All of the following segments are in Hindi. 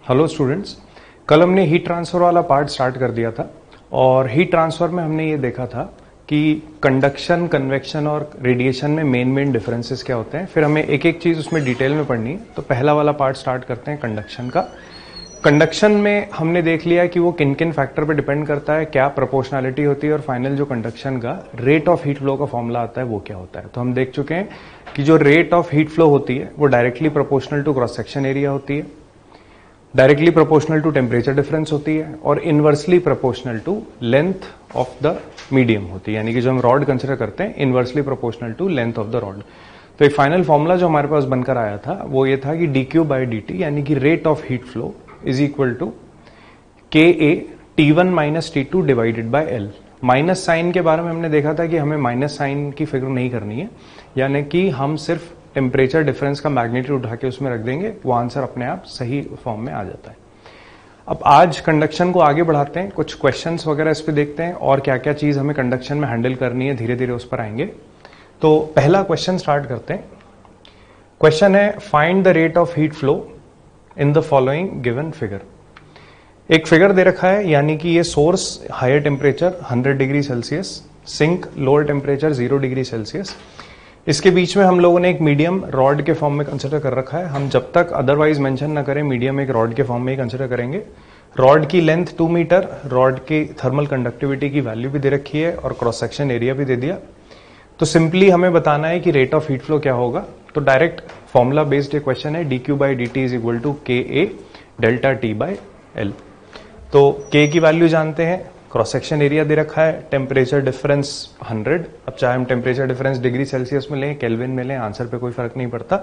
हेलो स्टूडेंट्स, कल हमने हीट ट्रांसफर वाला पार्ट स्टार्ट कर दिया था और हीट ट्रांसफर में हमने ये देखा था कि कंडक्शन, कन्वेक्शन और रेडिएशन में मेन डिफरेंसेस क्या होते हैं। फिर हमें एक एक चीज उसमें डिटेल में पढ़नी है। तो पहला वाला पार्ट स्टार्ट करते हैं कंडक्शन का। कंडक्शन में हमने देख लिया कि वो किन किन फैक्टर पे डिपेंड करता है, क्या प्रोपोर्शनैलिटी होती है और फाइनल जो कंडक्शन का रेट ऑफ हीट फ्लो का फॉर्मूला आता है वो क्या होता है। तो हम देख चुके हैं कि जो रेट ऑफ हीट फ्लो होती है वो directly proportional to cross section area होती है, directly proportional to temperature difference होती है और inversely proportional to length of the medium होती है। यानी कि जो हम रॉड कंसिडर करते हैं inversely proportional to length of the rod. तो एक फाइनल फॉर्मूला जो हमारे पास बनकर आया था वो ये था कि dQ/dt यानी कि rate of heat flow is equal to KA T1 minus T2 divided by L। Minus sign के बारे में हमने देखा था कि हमें माइनस साइन की फिगर नहीं करनी है, यानी कि हम सिर्फ टेम्परेचर डिफरेंस का मैग्नीट्यूड उठा के उसमें रख देंगे, वो आंसर अपने आप सही फॉर्म में आ जाता है। अब आज कंडक्शन को आगे बढ़ाते हैं, कुछ क्वेश्चंस वगैरह इस पे देखते हैं और क्या क्या चीज हमें कंडक्शन में हैंडल करनी है, धीरे धीरे उस पर आएंगे। तो पहला क्वेश्चन स्टार्ट करते हैं। क्वेश्चन है find the rate of heat flow in the following given figure. एक फिगर दे रखा है, यानी कि ये source higher temperature 100 degree Celsius, sink lower temperature 0 degree Celsius. इसके बीच में हम लोगों ने एक मीडियम रॉड के फॉर्म में कंसिडर कर रखा है। हम जब तक अदरवाइज मेंशन ना करें मीडियम एक रॉड के फॉर्म में ही कंसिडर करेंगे। रॉड की लेंथ 2 मीटर, रॉड की थर्मल कंडक्टिविटी की वैल्यू भी दे रखी है और क्रॉस सेक्शन एरिया भी दे दिया। तो सिंपली हमें बताना है कि रेट ऑफ हीट फ्लो क्या होगा। तो डायरेक्ट फॉर्मूला बेस्ड ये क्वेश्चन है, dQ/dt is equal to KA delta T/L। तो K की वैल्यू जानते हैं, क्रॉस सेक्शन एरिया दे रखा है, टेम्परेचर डिफरेंस 100। अब चाहे हम टेम्परेचर डिफरेंस डिग्री सेल्सियस में लें, केल्विन में लें, आंसर पे कोई फर्क नहीं पड़ता,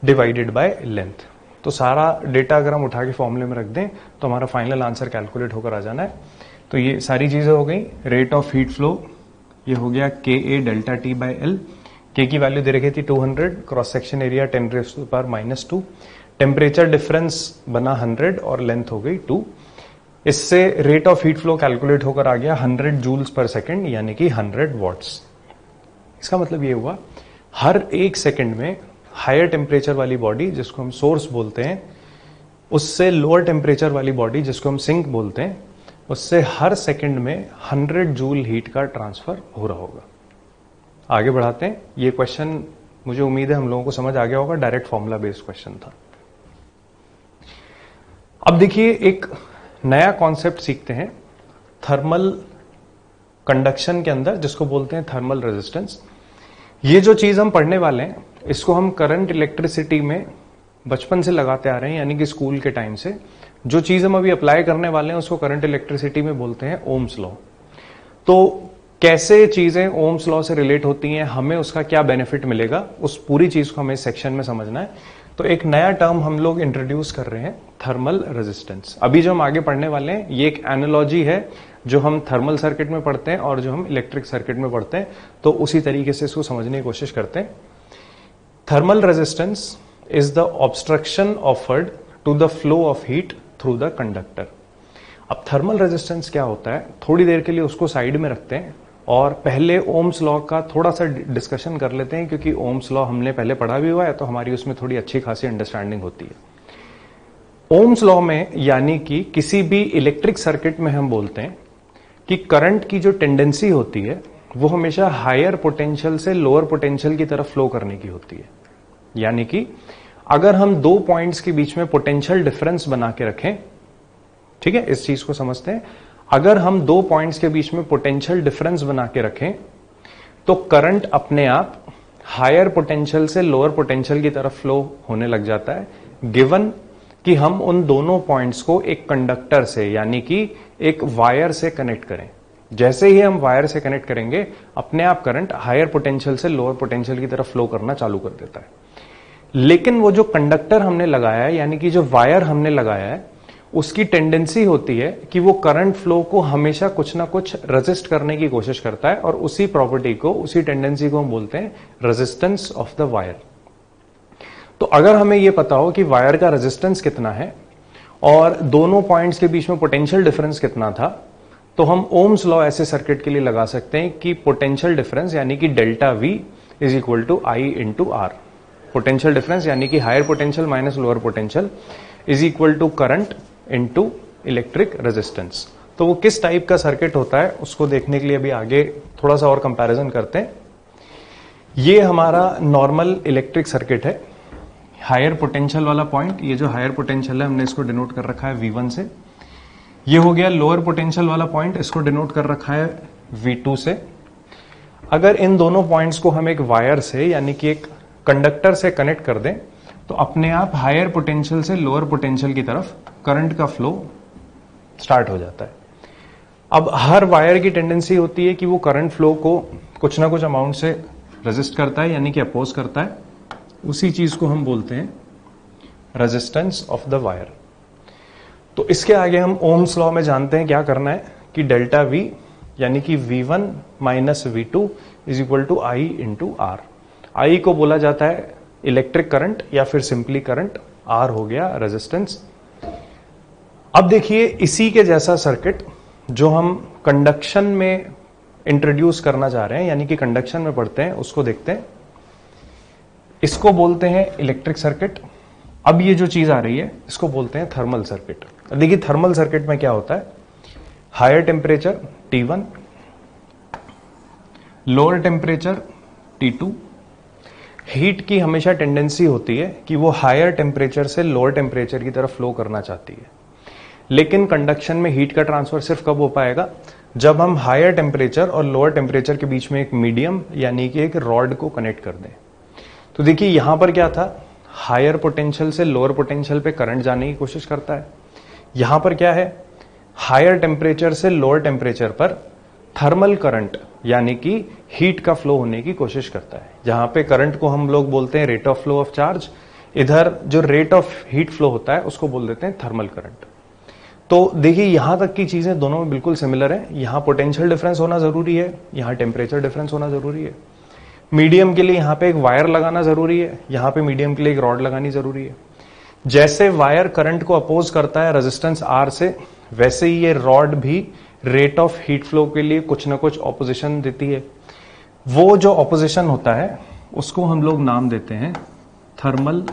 डिवाइडेड बाय लेंथ। तो सारा डेटा अगर हम उठा के फॉर्मूले में रख दें तो हमारा फाइनल आंसर कैलकुलेट होकर आ जाना है। तो ये सारी चीजें हो गई। रेट ऑफ हीट फ्लो ये हो गया KA डेल्टा T/L। K की वैल्यू दे रखी थी 200, cross section area 10⁻⁻², temperature difference बना 100 और लेंथ हो गई 2। इससे rate of heat flow calculate होकर आ गया 100 जूल्स पर सेकंड, यानी कि 100 वॉट्स। इसका मतलब ये हुआ हर एक सेकंड में हायर टेम्परेचर वाली बॉडी जिसको हम सोर्स बोलते हैं, उससे लोअर टेम्परेचर वाली बॉडी जिसको हम सिंक बोलते हैं, उससे हर सेकंड में 100 जूल हीट का ट्रांसफर हो रहा होगा। आगे बढ़ाते हैं। ये क्वेश्चन मुझे उम्मीद है हम लोगों को समझ आ गया होगा, डायरेक्ट फॉर्मूला बेस्ड क्वेश्चन था। अब देखिए एक नया कॉन्सेप्ट सीखते हैं थर्मल कंडक्शन के अंदर, जिसको बोलते हैं थर्मल रेजिस्टेंस। ये जो चीज हम पढ़ने वाले हैं इसको हम करंट इलेक्ट्रिसिटी में बचपन से लगाते आ रहे हैं, यानी कि स्कूल के टाइम से। जो चीज हम अभी अप्लाई करने वाले हैं उसको करंट इलेक्ट्रिसिटी में बोलते हैं ओम्स लॉ। तो कैसे चीजें ओम्स लॉ से रिलेट होती हैं, हमें उसका क्या बेनिफिट मिलेगा, उस पूरी चीज को हमें इस सेक्शन में समझना है। तो एक नया टर्म हम लोग इंट्रोड्यूस कर रहे हैं, थर्मल रेजिस्टेंस। अभी जो हम आगे पढ़ने वाले हैं ये एक एनालॉजी है जो हम थर्मल सर्किट में पढ़ते हैं और जो हम इलेक्ट्रिक सर्किट में पढ़ते हैं, तो उसी तरीके से इसको समझने की कोशिश करते हैं। Thermal resistance is the obstruction offered to the flow of heat through the conductor. अब थर्मल रेजिस्टेंस क्या होता है, थोड़ी देर के लिए उसको साइड में रखते हैं और पहले ओम्स लॉ का थोड़ा सा डिस्कशन कर लेते हैं, क्योंकि ओम्स लॉ हमने पहले पढ़ा भी हुआ है तो हमारी उसमें थोड़ी अच्छी खासी अंडरस्टैंडिंग होती है। ओम्स लॉ में, यानी कि किसी भी इलेक्ट्रिक सर्किट में, हम बोलते हैं कि करंट की जो टेंडेंसी होती है वो हमेशा हायर पोटेंशियल से लोअर पोटेंशियल की तरफ फ्लो करने की होती है। यानी कि अगर हम दो पॉइंट्स के बीच में पोटेंशियल डिफरेंस बना के रखें, ठीक है, इस चीज को समझते हैं। अगर हम दो पॉइंट्स के बीच में पोटेंशियल डिफरेंस बना के रखें तो करंट अपने आप हायर पोटेंशियल से लोअर पोटेंशियल की तरफ फ्लो होने लग जाता है, गिवन कि हम उन दोनों पॉइंट्स को एक कंडक्टर से, यानी कि एक वायर से कनेक्ट करें। जैसे ही हम वायर से कनेक्ट करेंगे अपने आप करंट हायर पोटेंशियल से लोअर पोटेंशियल की तरफ फ्लो करना चालू कर देता है। लेकिन वो जो कंडक्टर हमने लगाया है, यानी कि जो वायर हमने लगाया है, उसकी टेंडेंसी होती है कि वो करंट फ्लो को हमेशा कुछ ना कुछ रेजिस्ट करने की कोशिश करता है, और उसी प्रॉपर्टी को, उसी टेंडेंसी को हम बोलते हैं रेजिस्टेंस ऑफ द वायर। तो अगर हमें यह पता हो कि वायर का रेजिस्टेंस कितना है और दोनों पॉइंट्स के बीच में पोटेंशियल डिफरेंस कितना था, तो हम ओम्स लॉ ऐसे सर्किट के लिए लगा सकते हैं कि पोटेंशियल डिफरेंस, यानी कि delta V is equal to I into R। Potential difference यानी कि higher potential minus lower potential is equal to current into electric resistance. तो वो किस टाइप का सर्किट होता है उसको देखने के लिए अभी आगे थोड़ा सा और कंपैरिजन करते हैं। ये हमारा नॉर्मल इलेक्ट्रिक सर्किट है। हायर पोटेंशियल वाला पॉइंट, ये जो हायर पोटेंशियल है हमने इसको डिनोट कर रखा है V1 से। ये हो गया लोअर पोटेंशियल वाला पॉइंट, इसको डिनोट कर रखा है V2 से। अगर इन दोनों पॉइंट्स को हम एक वायर से यानी कि एक कंडक्टर से कनेक्ट कर दें तो अपने आप हायर पोटेंशियल से लोअर पोटेंशियल की तरफ करंट का फ्लो स्टार्ट हो जाता है। अब हर वायर की टेंडेंसी होती है कि वो करंट फ्लो को कुछ ना कुछ अमाउंट से रेजिस्ट करता है यानी कि अपोज करता है। उसी चीज को हम बोलते हैं रेजिस्टेंस ऑफ द वायर। तो इसके आगे हम ओम्स लॉ में जानते हैं क्या करना है कि डेल्टा V यानी कि V1 minus V2 is equal to I into R. I को बोला जाता है इलेक्ट्रिक करंट या फिर सिंपली करंट, R हो गया रेजिस्टेंस। अब देखिए इसी के जैसा सर्किट जो हम कंडक्शन में इंट्रोड्यूस करना चाह रहे हैं यानी कि कंडक्शन में पढ़ते हैं उसको देखते हैं। इसको बोलते हैं इलेक्ट्रिक सर्किट। अब ये जो चीज आ रही है इसको बोलते हैं थर्मल सर्किट। देखिए थर्मल सर्किट में क्या होता है, higher temperature T1, lower temperature T2। Heat की हमेशा टेंडेंसी होती है कि वो हायर टेम्परेचर से लोअर टेम्परेचर की तरफ फ्लो करना चाहती है, लेकिन कंडक्शन में हीट का ट्रांसफर सिर्फ कब हो पाएगा जब हम हायर टेम्परेचर और लोअर टेम्परेचर के बीच में एक मीडियम यानी कि एक रॉड को कनेक्ट कर दें। तो देखिए यहां पर क्या था, हायर पोटेंशियल से लोअर पोटेंशियल पे करंट जाने की कोशिश करता है। यहां पर क्या है, हायर टेम्परेचर से लोअर टेम्परेचर पर थर्मल करंट यानी कि हीट का फ्लो होने की कोशिश करता है। जहां पे करंट को हम लोग बोलते हैं rate of flow of charge, इधर जो रेट ऑफ हीट फ्लो होता है उसको बोल देते हैं थर्मल करंट। तो देखिए यहां तक की चीजें दोनों में बिल्कुल सिमिलर है। यहां पोटेंशियल डिफरेंस होना जरूरी है, यहां टेम्परेचर डिफरेंस होना जरूरी है। मीडियम के लिए यहां पे एक वायर लगाना जरूरी है, यहां पे मीडियम के लिए एक रॉड लगानी जरूरी है। जैसे वायर करंट को अपोज करता है रेजिस्टेंस R से, वैसे ही ये रॉड भी रेट ऑफ हीट फ्लो के लिए कुछ ना कुछ ऑपोजिशन देती है। वो जो ऑपोजिशन होता है उसको हम लोग नाम देते हैं थर्मल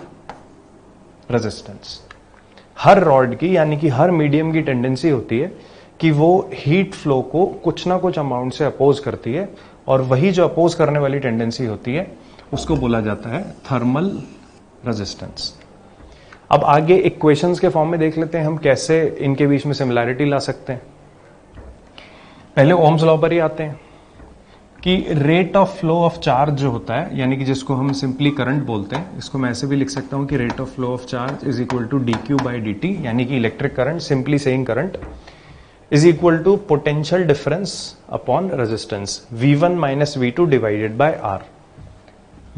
रेजिस्टेंस। हर रॉड की यानी कि हर मीडियम की टेंडेंसी होती है कि वो हीट फ्लो को कुछ ना कुछ अमाउंट से अपोज करती है, और वही जो अपोज करने वाली टेंडेंसी होती है उसको बोला जाता है थर्मल रेजिस्टेंस। अब आगे इक्वेशंस के फॉर्म में देख लेते हैं हम कैसे इनके बीच में सिमिलैरिटी ला सकते हैं। पहले ओम्स लॉ पर ही आते हैं कि rate of flow of charge जो होता है यानी कि जिसको हम सिंपली करंट बोलते हैं, इसको मैं ऐसे भी लिख सकता हूं कि rate of flow of charge is equal to dq by dt यानी कि electric current, simply saying current, is equal to potential difference upon resistance V1 minus V2 divided by R।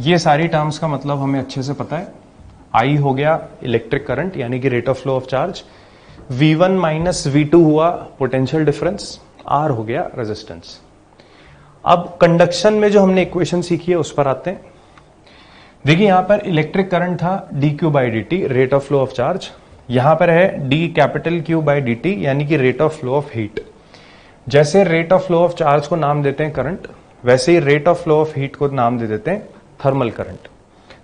ये सारी टर्म्स का मतलब हमें अच्छे से पता है। I हो गया इलेक्ट्रिक करंट यानी कि rate of flow of charge, V1 minus V2 हुआ पोटेंशियल डिफरेंस, R हो गया रेजिस्टेंस। अब कंडक्शन में जो हमने इक्वेशन सीखी है उस पर आते हैं। देखिए यहां पर इलेक्ट्रिक करंट था dq by dt rate of flow of charge, यहां पर है d capital Q by dt यानी कि rate of flow of heat. जैसे rate of flow of charge को नाम देते हैं करंट, वैसे ही rate of flow of heat को नाम दे देते हैं थर्मल करंट।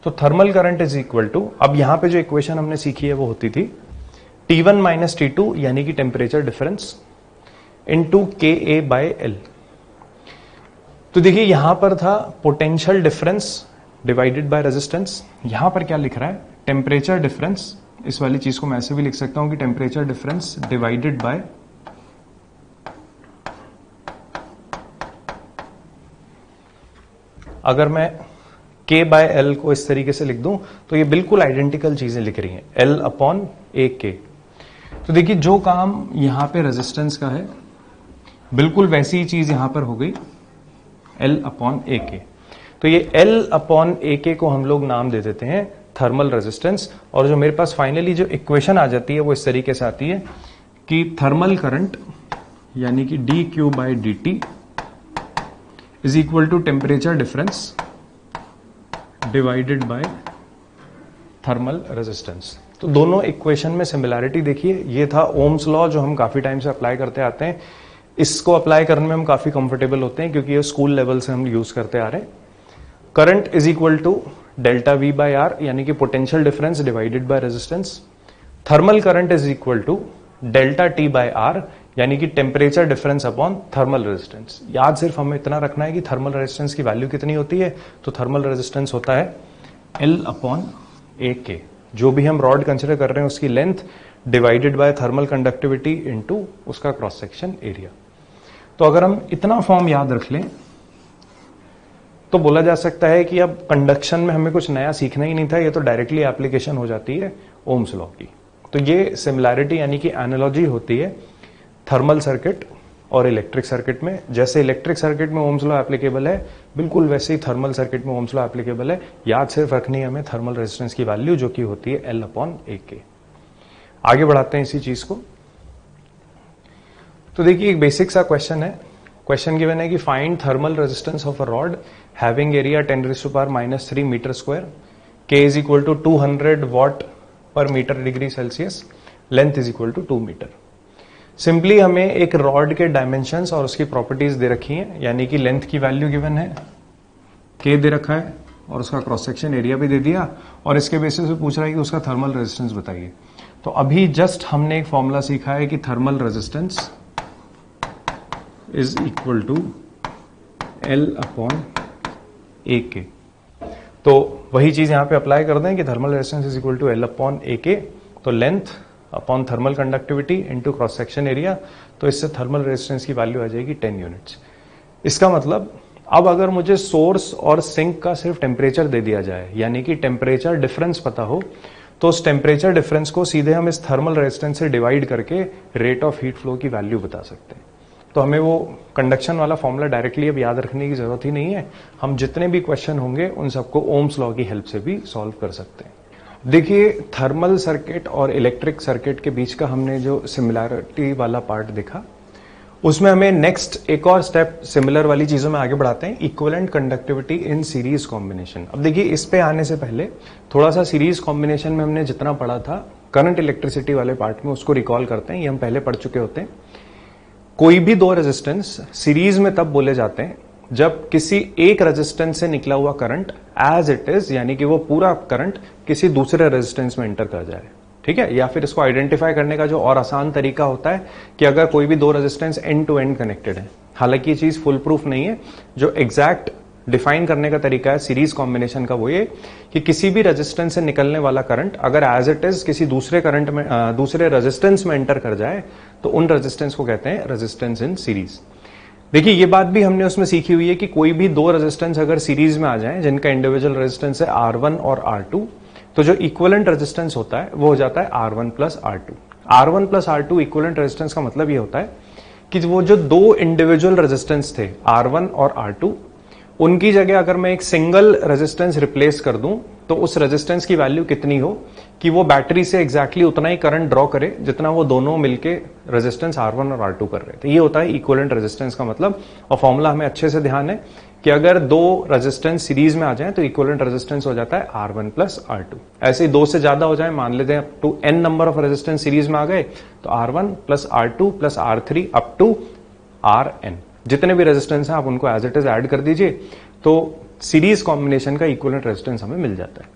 तो thermal current is equal to, अब यहां पे जो इक्वेशन हमने सीखी है वो होती थी T1 माइनस T2 यानी कि temperature difference into KA by L। तो देखिए यहां पर था potential difference divided by resistance, यहां पर क्या लिख रहा है टेम्परेचर डिफरेंस। इस वाली चीज को मैं ऐसे भी लिख सकता हूं कि टेम्परेचर डिफरेंस डिवाइडेड बाय अगर मैं K बाय L को इस तरीके से लिख दूं तो ये बिल्कुल आइडेंटिकल चीजें लिख रही हैं, L अपॉन AK। तो देखिए जो काम यहां पे रेजिस्टेंस का है बिल्कुल वैसी ही चीज यहां पर हो गई L अपॉन AK। तो ये L अपॉन AK को हम लोग नाम दे देते हैं थर्मल रेजिस्टेंस। और जो मेरे पास फाइनली जो इक्वेशन आ जाती है वो इस तरीके से आती है कि थर्मल करंट यानी कि dq by dt is equal to temperature difference divided by thermal resistance. तो दोनों इक्वेशन में सिमिलैरिटी देखिए, ये था ओम्स लॉ जो हम काफी टाइम से अप्लाई करते आते हैं। इसको अप्लाई करने में हम काफी कंफर्टेबल होते हैं क्योंकि ये स्कूल लेवल से हम यूज करते आ रहे हैं। Current is equal to delta V by R, यानी कि potential difference divided by resistance. Thermal current is equal to delta T by R, यानी कि temperature difference upon thermal resistance. याद सिर्फ हमें इतना रखना है कि थर्मल रेजिस्टेंस की वैल्यू कितनी होती है, तो थर्मल रेजिस्टेंस होता है एल अपॉन ए के। जो भी हम रॉड कंसिडर कर रहे हैं उसकी length divided by thermal conductivity into उसका क्रॉस सेक्शन एरिया। तो अगर हम इतना फॉर्म याद रख लें तो बोला जा सकता है कि अब कंडक्शन में हमें कुछ नया सीखना ही नहीं था, ये तो डायरेक्टली एप्लीकेशन हो जाती है ओम्स लॉ की। तो ये सिमिलैरिटी यानी कि एनालॉजी होती है थर्मल सर्किट और इलेक्ट्रिक सर्किट में। जैसे इलेक्ट्रिक सर्किट में ओम्स लॉ एप्लीकेबल है, बिल्कुल वैसे ही थर्मल सर्किट में ओम्स लॉ एप्लीकेबल है। याद सिर्फ रखनी है हमें थर्मल रेजिस्टेंस की वैल्यू, जो कि होती है एल अपॉन ए के। आगे बढ़ाते हैं इसी चीज को। तो देखिए एक बेसिक सा क्वेश्चन है। क्वेश्चन गिवन है कि find thermal resistance of a rod having area 10⁻³ metre square, K is equal to 200 watt per metre degree Celsius, length is equal to 2 metre. Simply हमें एक रॉड के डायमेंशंस और उसकी प्रॉपर्टीज दे रखी हैं, यानी कि लेंथ की वैल्यू गिवन है, के दे रखा है और उसका क्रॉस सेक्शन एरिया भी दे दिया, और इसके बेसिस पे पूछ रहा है कि उसका थर्मल रेजिस्टेंस बताइए। तो अभी जस्ट हमने एक फॉर्मूला सीखा है कि thermal resistance is equal to L upon A K. तो वही चीज यहां पे अप्लाई कर दें कि thermal resistance is equal to L upon A K. तो length upon thermal conductivity into cross section area. तो इससे थर्मल रेजिस्टेंस की वैल्यू आ जाएगी 10 यूनिट्स। इसका मतलब अब अगर मुझे सोर्स और सिंक का सिर्फ टेम्परेचर दे दिया जाए, यानी कि टेम्परेचर डिफरेंस पता हो, तो उस टेम्परेचर डिफरेंस को सीधे हम इस थर्मल रेजिस्टेंस से डिवाइड करके रेट ऑफ हीट फ्लो की वैल्यू बता सकते हैं। तो हमें वो कंडक्शन वाला फॉर्मूला डायरेक्टली अब याद रखने की जरूरत ही नहीं है। हम जितने भी क्वेश्चन होंगे उन सबको ओम्स लॉ की हेल्प से भी सॉल्व कर सकते हैं। देखिए थर्मल सर्किट और इलेक्ट्रिक सर्किट के बीच का हमने जो सिमिलैरिटी वाला पार्ट देखा, उसमें हमें नेक्स्ट एक और स्टेप सिमिलर वाली चीजों में आगे बढ़ाते हैं, equivalent conductivity in series combination. अब देखिए इस पे आने से पहले थोड़ा सा सीरीज कॉम्बिनेशन में हमने जितना पढ़ा था करंट इलेक्ट्रिसिटी वाले पार्ट में, उसको रिकॉल करते हैं। ये हम पहले पढ़ चुके होते हैं। कोई भी दो रेजिस्टेंस सीरीज में तब बोले जाते हैं जब किसी एक रेजिस्टेंस से निकला हुआ करंट एज इट इज, यानी कि वो पूरा करंट किसी दूसरे रेजिस्टेंस में एंटर कर जाए। ठीक है, या फिर इसको आइडेंटिफाई करने का जो और आसान तरीका होता है कि अगर कोई भी दो resistance end to end connected है। हालांकि ये चीज फुल प्रूफ नहीं है। जो एग्जैक्ट डिफाइन करने का तरीका है सीरीज कॉम्बिनेशन का, वो ये कि किसी भी रेजिस्टेंस से निकलने वाला करंट अगर एज इट इज किसी दूसरे करंट में दूसरे रेजिस्टेंस में एंटर कर जाए, तो उन रेजिस्टेंस को कहते हैं रेजिस्टेंस इन सीरीज। देखिए ये बात भी हमने उसमें सीखी हुई है कि कोई भी दो रेजिस्टेंस अगर सीरीज में आ जाए जिनका इंडिविजुअल रेजिस्टेंस है R1 और R2, तो जो इक्विवेलेंट रेजिस्टेंस होता है वो हो जाता है R1 plus R2। R1 plus R2 equivalent resistance का मतलब ये होता है कि वो जो दो इंडिविजुअल रेजिस्टेंस थे R1 और R2, उनकी जगह अगर मैं एक सिंगल रेजिस्टेंस रिप्लेस कर दूं तो उस रेजिस्टेंस की वैल्यू कितनी हो कि वो बैटरी से एग्जैक्टली उतना ही करंट ड्रॉ करे जितना वो दोनों मिलके रेजिस्टेंस R1 और R2 कर रहे थे। ये होता है इक्विवेलेंट रेजिस्टेंस का मतलब। और फॉर्मूला हमें अच्छे से ध्यान है कि अगर दो रेजिस्टेंस सीरीज में आ जाए तो इक्विवेलेंट रेजिस्टेंस हो जाता है R1 प्लस R2। ऐसे ही दो से ज्यादा हो जाए, मान लेते हैं up to n number of resistance series में आ गए, तो R1 plus R2 plus R3 up to Rn, जितने भी रेजिस्टेंस हैं आप उनको एज इट इज ऐड कर दीजिए, तो सीरीज कॉम्बिनेशन का इक्विवेलेंट रेजिस्टेंस हमें मिल जाता है।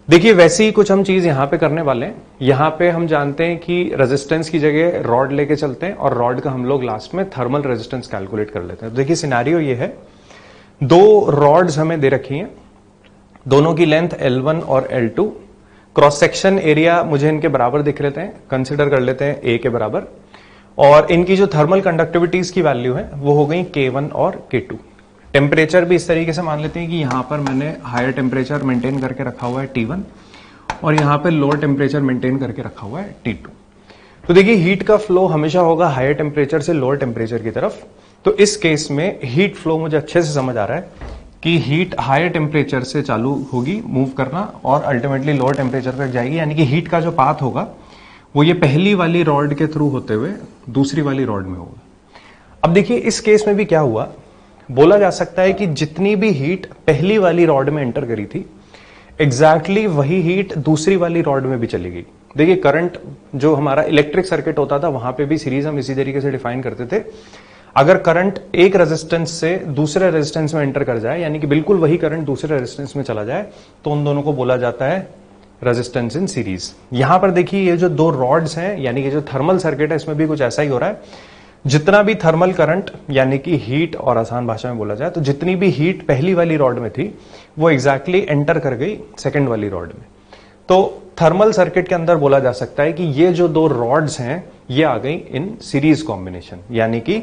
देखिए वैसे ही कुछ हम चीज यहां पे करने वाले हैं। यहां पे हम जानते हैं कि रेजिस्टेंस की जगह रॉड लेके चलते हैं और रॉड का हम लोग लास्ट में थर्मल रेजिस्टेंस कैलकुलेट कर लेते हैं। देखिए सिनेरियो ये है, दो रॉड्स हमें दे रखी हैं, दोनों की लेंथ L1 और L2, क्रॉस सेक्शन एरिया मुझे इनके बराबर दिख लेते हैं, कंसिडर कर लेते हैं A के बराबर, और इनकी जो थर्मल कंडक्टिविटीज की वैल्यू है वो हो गई K1 और K2। टेम्परेचर भी इस तरीके से मान लेते हैं कि यहां पर मैंने हायर टेम्परेचर मेंटेन करके रखा हुआ है T1 और यहां पर लोअर टेम्परेचर मेंटेन करके रखा हुआ है T2। तो देखिए हीट का फ्लो हमेशा होगा हायर टेम्परेचर से लोअर टेम्परेचर की तरफ। तो इस केस में हीट फ्लो मुझे अच्छे से समझ आ रहा है कि हीट हायर टेम्परेचर से चालू होगी मूव करना और अल्टीमेटली लोअर टेम्परेचर तक जाएगी, यानी कि हीट का जो पाथ होगा वो ये पहली वाली रॉड के थ्रू होते हुए दूसरी वाली रॉड में होगा। अब देखिए इस केस में भी क्या हुआ, बोला जा सकता है कि जितनी भी हीट पहली वाली रॉड में एंटर करी थी एग्जैक्टली वही हीट दूसरी वाली रॉड में भी चली गई। देखिए करंट जो हमारा इलेक्ट्रिक सर्किट होता था वहां पे भी सीरीज हम इसी तरीके से डिफाइन करते थे। अगर करंट एक रेजिस्टेंस से दूसरे रेजिस्टेंस में एंटर कर जाए, यानी कि बिल्कुल वही करंट दूसरे रेजिस्टेंस में चला जाए, तो उन दोनों को बोला जाता है रेजिस्टेंस इन सीरीज। यहां पर देखिए ये जो दो रॉड्स हैं, यानी कि जो थर्मल सर्किट है, इसमें भी कुछ ऐसा ही हो रहा है। जितना भी थर्मल करंट यानी कि हीट, और आसान भाषा में बोला जाए तो जितनी भी हीट पहली वाली रॉड में थी वो एग्जैक्टली एंटर कर गई सेकेंड वाली रॉड में। तो थर्मल सर्किट के अंदर बोला जा सकता है कि ये जो दो रॉड्स हैं ये आ गई इन सीरीज कॉम्बिनेशन, यानी कि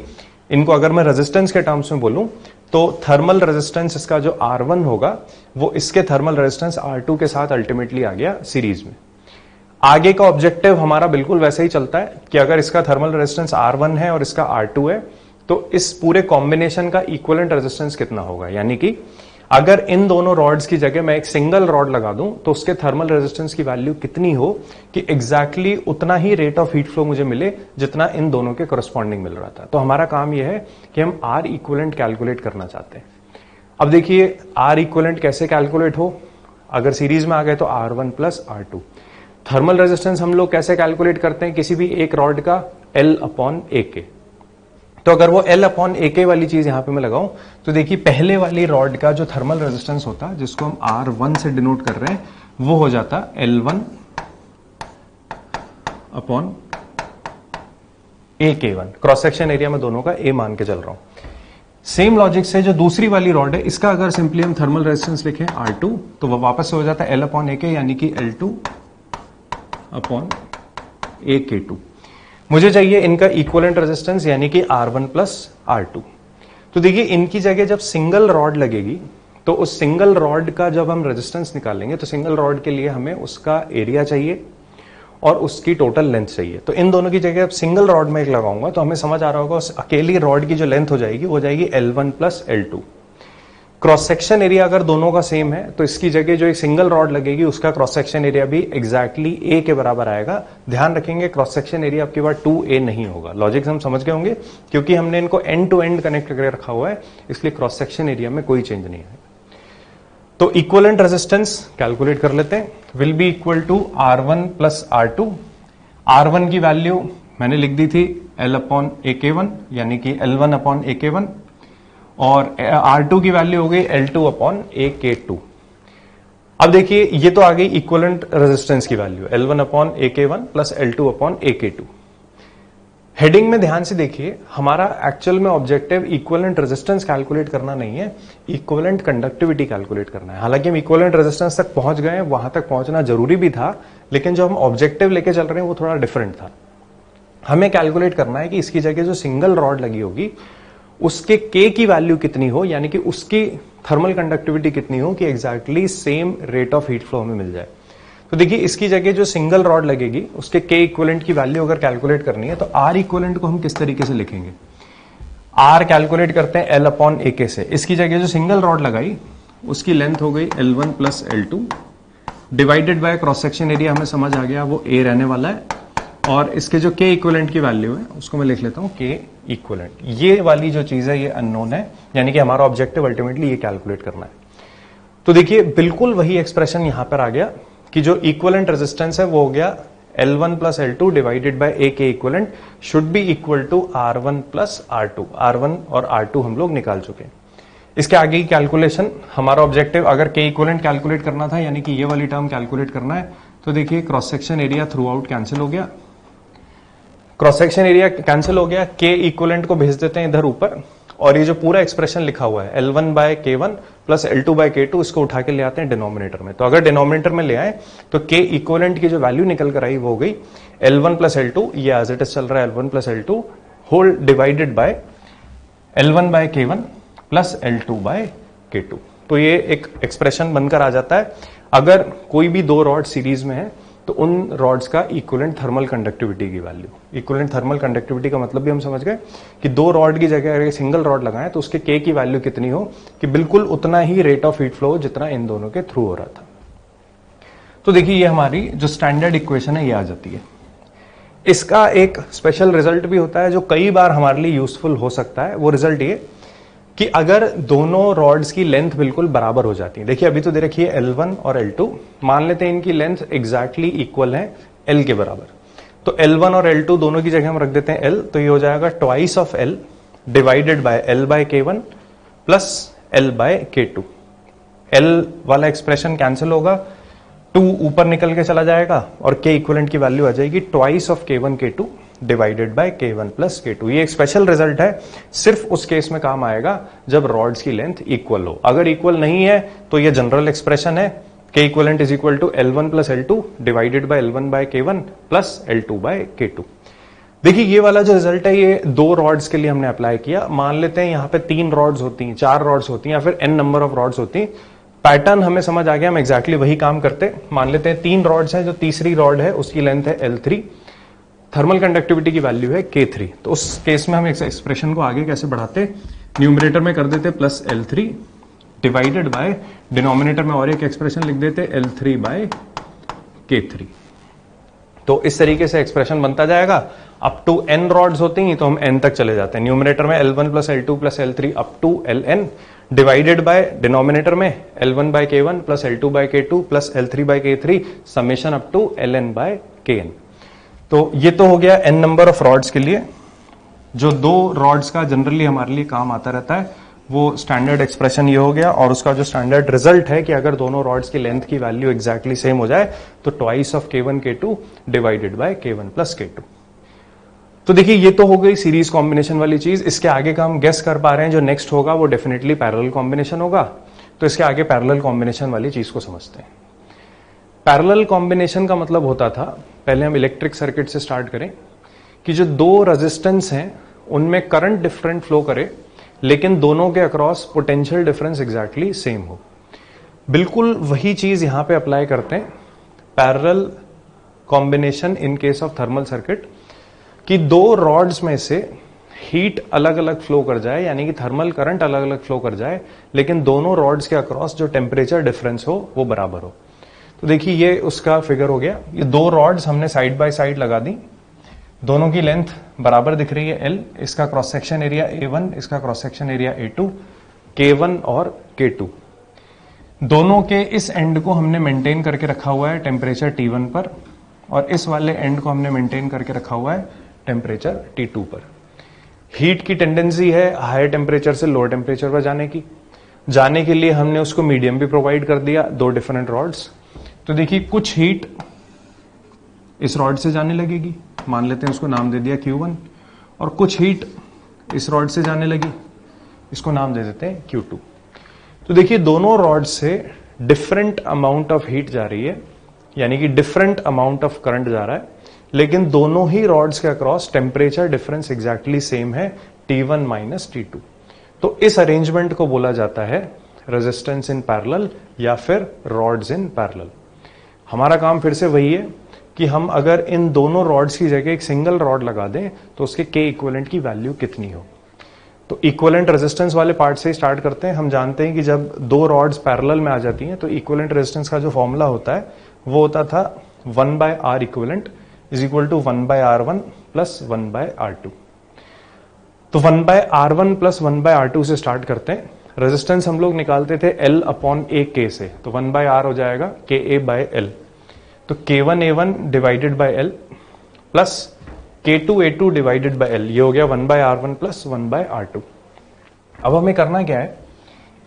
इनको अगर मैं रेजिस्टेंस के टर्म्स में बोलूं तो थर्मल रेजिस्टेंस इसका जो R1 होगा वो इसके थर्मल रेजिस्टेंस R2 के साथ अल्टीमेटली आ गया सीरीज में। आगे का ऑब्जेक्टिव हमारा बिल्कुल वैसे ही चलता है कि अगर इसका थर्मल रेजिस्टेंस R1 है और इसका R2 है तो इस पूरे कॉम्बिनेशन का इक्विवेलेंट रेजिस्टेंस कितना होगा, यानी कि अगर इन दोनों रॉड्स की जगह मैं एक सिंगल रॉड लगा दूं तो उसके थर्मल रेजिस्टेंस की वैल्यू कितनी हो कि एग्जैक्टली उतना ही रेट ऑफ हीट फ्लो मुझे मिले जितना इन दोनों के करस्पॉन्डिंग मिल रहा था। तो हमारा काम यह है कि हम R इक्विवेलेंट कैलकुलेट करना चाहते हैं। अब देखिए R इक्विवेलेंट कैसे कैलकुलेट हो, अगर सीरीज में आ गए तो R1 plus R2। Thermal resistance हम लोग कैसे कैलकुलेट करते हैं किसी भी एक रॉड का, L अपॉन AK। तो अगर वो L अपॉन AK वाली चीज यहां पे मैं लगाऊं तो देखिए पहले वाली रॉड का जो थर्मल रेजिस्टेंस होता है जिसको हम R1 से डिनोट कर रहे हैं वो हो जाता L1 upon AK1। Cross section area में दोनों का A मान के चल रहा हूं। सेम लॉजिक से जो दूसरी वाली रॉड है इसका अगर सिंपली हम थर्मल रेजिस्टेंस लिखें R2 तो वह वापस से हो जाता है L अपॉन AK, यानी कि L2 अपॉन AK2। मुझे चाहिए इनका इक्विवेलेंट रेजिस्टेंस यानी कि R1 प्लस R2। तो देखिए इनकी जगह जब सिंगल रॉड लगेगी तो उस सिंगल रॉड का जब हम रेजिस्टेंस निकालेंगे तो सिंगल रॉड के लिए हमें उसका एरिया चाहिए और उसकी टोटल लेंथ चाहिए। तो इन दोनों की जगह अब सिंगल रॉड में एक लगाऊंगा तो हमें समझ आ रहा होगा उस अकेली रॉड की जो लेंथ हो जाएगी L1 plus L2। Cross section area अगर दोनों का सेम है तो इसकी जगह जो एक सिंगल रॉड लगेगी उसका क्रॉस सेक्शन एरिया भी एग्जैक्टली A के बराबर आएगा। ध्यान रखेंगे क्रॉस सेक्शन एरिया आपके पास 2A नहीं होगा। लॉजिक हम समझ गए होंगे क्योंकि हमने इनको एंड टू एंड कनेक्ट करके रखा हुआ है, इसलिए क्रॉस सेक्शन एरिया में कोई चेंज नहीं है। तो इक्विवेलेंट रेजिस्टेंस कैलकुलेट कर लेते हैं। Will be equal to R1 plus R2। R1 की वैल्यू मैंने लिख दी थी L अपॉन AK1 यानी कि L1 अपॉन AK1 और R2 की वैल्यू हो गई L2 अपॉन AK2। अब देखिए ये तो आ गई इक्विवेलेंट रेजिस्टेंस की value L1 upon AK1 plus L2 upon AK2। Heading में ध्यान से देखिए हमारा एक्चुअल में ऑब्जेक्टिव इक्विवेलेंट रेजिस्टेंस कैलकुलेट करना नहीं है, इक्विवेलेंट कंडक्टिविटी कैलकुलेट करना है। हालांकि हम इक्विवेलेंट रेजिस्टेंस तक पहुंच गए, वहां तक पहुंचना जरूरी भी था, लेकिन जो हम ऑब्जेक्टिव लेके चल रहे हैं वो थोड़ा डिफरेंट था। हमें कैलकुलेट करना है कि इसकी जगह जो सिंगल रॉड लगी होगी उसके K की वैल्यू कितनी हो, यानी कि उसकी थर्मल कंडक्टिविटी कितनी हो कि exactly same rate of heat flow हमें मिल जाए। तो देखिए इसकी जगह जो सिंगल रॉड लगेगी उसके K इक्विवेलेंट की वैल्यू अगर कैलकुलेट करनी है तो R इक्विवेलेंट को हम किस तरीके से लिखेंगे। R कैलकुलेट करते हैं L अपॉन AK से। इसकी जगह जो सिंगल रॉड लगाई उसकी लेंथ हो गई L1 plus L2 divided by cross section area, हमें समझ आ गया वो A रहने वाला है। और इसके जो K इक्विवेलेंट की वैल्यू है उसको मैं लिख लेता हूं K इक्विवेलेंट। ये वाली जो चीज है ये अननोन है, यानी कि हमारा ऑब्जेक्टिव अल्टीमेटली ये कैलकुलेट करना है। तो देखिए बिल्कुल वही एक्सप्रेशन यहां पर आ गया कि जो इक्विवेलेंट रेजिस्टेंस है वो हो गया L1 plus L2 divided by AK equivalent should be equal to R1 plus R2। R1 और R2 हम लोग निकाल चुके हैं। इसके आगे की कैलकुलेशन हमारा ऑब्जेक्टिव अगर K इक्विवेलेंट कैलकुलेट करना था, यानी कि ये वाली टर्म कैलकुलेट करना है, तो देखिए cross section area through out cancel हो गया। क्रॉस सेक्शन एरिया कैंसिल हो गया, K इक्विवेलेंट को भेज देते हैं इधर ऊपर, और ये जो पूरा एक्सप्रेशन लिखा हुआ है L1 by K1 plus L2 by K2 इसको उठा के ले आते हैं डिनोमिनेटर में। तो अगर डिनोमिनेटर में ले आए तो K इक्विवेलेंट की जो वैल्यू निकल कर आई वो हो गई L1 प्लस L2, ये एज इट इज चल रहा है L1 plus L2 whole divided by L1 by K1 plus L2 by K2। तो ये एक एक्सप्रेशन बनकर आ जाता है। अगर कोई भी दो रॉड सीरीज में है तो उन रॉड्स का इक्विवेलेंट थर्मल कंडक्टिविटी की वैल्यू, इक्विवेलेंट थर्मल कंडक्टिविटी का मतलब भी हम समझ गए कि दो रॉड की जगह अगर सिंगल रॉड लगाएं तो उसके K की वैल्यू कितनी हो कि बिल्कुल उतना ही रेट ऑफ हीट फ्लो हो जितना इन दोनों के थ्रू हो रहा था। तो देखिए ये हमारी जो स्टैंडर्ड इक्वेशन है ये आ जाती है। इसका एक स्पेशल रिजल्ट भी होता है जो कई बार हमारे लिए यूजफुल हो सकता है। वो रिजल्ट ये कि अगर दोनों रॉड्स की लेंथ बिल्कुल बराबर हो जाती है। देखिए अभी तो दे रखी है L1 और L2, मान लेते हैं इनकी लेंथ एग्जैक्टली इक्वल है L के बराबर। तो L1 और L2 दोनों की जगह हम रख देते हैं L, तो ये हो जाएगा twice of L divided by L by K1 plus L by K2। L वाला एक्सप्रेशन कैंसिल होगा, 2 ऊपर निकल के चला जाएगा और K इक्विवेलेंट की वैल्यू आ जाएगी twice of K1 K2 divided by K1 plus K2। ये एक स्पेशल रिजल्ट है, सिर्फ उस केस में काम आएगा जब रॉड्स की लेंथ इक्वल हो। अगर इक्वल नहीं है तो ये जनरल एक्सप्रेशन है, K equivalent is equal to L1 plus L2 divided by L1 by K1 plus L2 by K2। देखिए ये वाला जो रिजल्ट है ये 2 रॉड्स के लिए हमने अप्लाई किया। मान लेते हैं यहाँ पे 3 रॉड्स होती हैं, 4 रॉड्स होती हैं या फिर n नंबर ऑफ रॉड्स होती हैं। पैटर्न हमें समझ आ गया, हम एग्जैक्टली वही काम करते। मान लेते हैं 3 रॉड्स है, जो तीसरी रॉड है उसकी लेंथ है L3, थर्मल कंडक्टिविटी की वैल्यू है K3। तो उस केस में हम इस एक्सप्रेशन को आगे कैसे बढ़ाते, न्यूमरेटर में कर देते plus L3 divided by denominator में और एक एक्सप्रेशन लिख देते L3 बाय K3। तो इस तरीके से एक्सप्रेशन बनता जाएगा। अप टू n रॉड्स होती हैं तो हम n तक चले जाते हैं। न्यूमरेटर में L1 plus L2 plus L3 up to Ln divided by denominator में L1 by K1 plus L2 by K2 plus L3 by K3 summation up to Ln by Kn। तो ये तो हो गया n नंबर ऑफ रॉड्स के लिए। जो 2 रॉड्स का जनरली हमारे लिए काम आता रहता है वो स्टैंडर्ड एक्सप्रेशन ये हो गया, और उसका जो स्टैंडर्ड रिजल्ट है कि अगर दोनों रॉड्स की लेंथ की वैल्यू एग्जैक्टली सेम हो जाए तो twice of K1 K2 divided by K1 plus K2। तो देखिए ये तो हो गई सीरीज कॉम्बिनेशन वाली चीज। इसके आगे का हम गेस कर पा रहे हैं, जो नेक्स्ट होगा वो डेफिनेटली पैरेलल कॉम्बिनेशन होगा। तो इसके आगे पैरेलल कॉम्बिनेशन वाली चीज को समझते हैं। पैरेलल कॉम्बिनेशन का मतलब होता था, पहले हम इलेक्ट्रिक सर्किट से स्टार्ट करें, कि जो 2 रेजिस्टेंस हैं उनमें करंट डिफरेंट फ्लो करे लेकिन दोनों के across potential difference exactly same हो। बिल्कुल वही चीज यहां पे अप्लाई करते हैं parallel combination in case of thermal circuit, कि 2 रॉड्स में से हीट अलग अलग फ्लो कर जाए, यानी कि थर्मल करंट अलग अलग फ्लो कर जाए, लेकिन दोनों रॉड्स के अक्रॉस जो टेम्परेचर डिफरेंस हो वो बराबर हो। तो देखिए ये उसका फिगर हो गया। ये 2 रॉड्स हमने साइड बाय साइड लगा दी, दोनों की लेंथ बराबर दिख रही है L, इसका क्रॉस सेक्शन एरिया A1, इसका cross section area A2, K1 और K2। दोनों के इस एंड को हमने मेंटेन करके रखा हुआ है टेम्परेचर T1 पर, और इस वाले एंड को हमने मेंटेन करके रखा हुआ है टेम्परेचर T2 पर। हीट की टेंडेंसी है हायर टेम्परेचर से लोअर टेम्परेचर पर जाने के लिए हमने उसको मीडियम भी प्रोवाइड कर दिया, 2 डिफरेंट रॉड्स। तो देखिए कुछ हीट इस रॉड से जाने लगेगी, मान लेते हैं उसको नाम दे दिया Q1, और कुछ हीट इस रॉड से जाने लगी, इसको नाम दे देते हैं Q2। तो देखिए दोनों रॉड से डिफरेंट अमाउंट ऑफ हीट जा रही है, यानी कि डिफरेंट अमाउंट ऑफ करंट जा रहा है, लेकिन दोनों ही रॉड्स के across temperature difference exactly same है, T1 माइनस T2। तो इस अरेंजमेंट को बोला जाता है रेजिस्टेंस इन पैरेलल या फिर रॉड्स इन पैरेलल। हमारा काम फिर से वही है कि हम अगर इन दोनों रॉड्स की जगह एक सिंगल रॉड लगा दें तो उसके K इक्विवेलेंट की वैल्यू कितनी हो। तो इक्विवेलेंट रेजिस्टेंस वाले पार्ट से ही स्टार्ट करते हैं। हम जानते हैं कि जब 2 रॉड्स पैरेलल में आ जाती हैं तो इक्विवेलेंट रेजिस्टेंस का जो फॉर्मूला होता है वो होता था 1/R equivalent is equal to 1/R1 plus 1/R2। तो 1/R1 प्लस 1/R2 से स्टार्ट करते हैं। रेजिस्टेंस हम लोग निकालते थे L/A से, तो 1/R हो जाएगा KA/L। तो K1A1 divided by L plus K2A2 divided by L, ये हो गया 1/R1 प्लस 1/R2। अब हमें करना क्या है,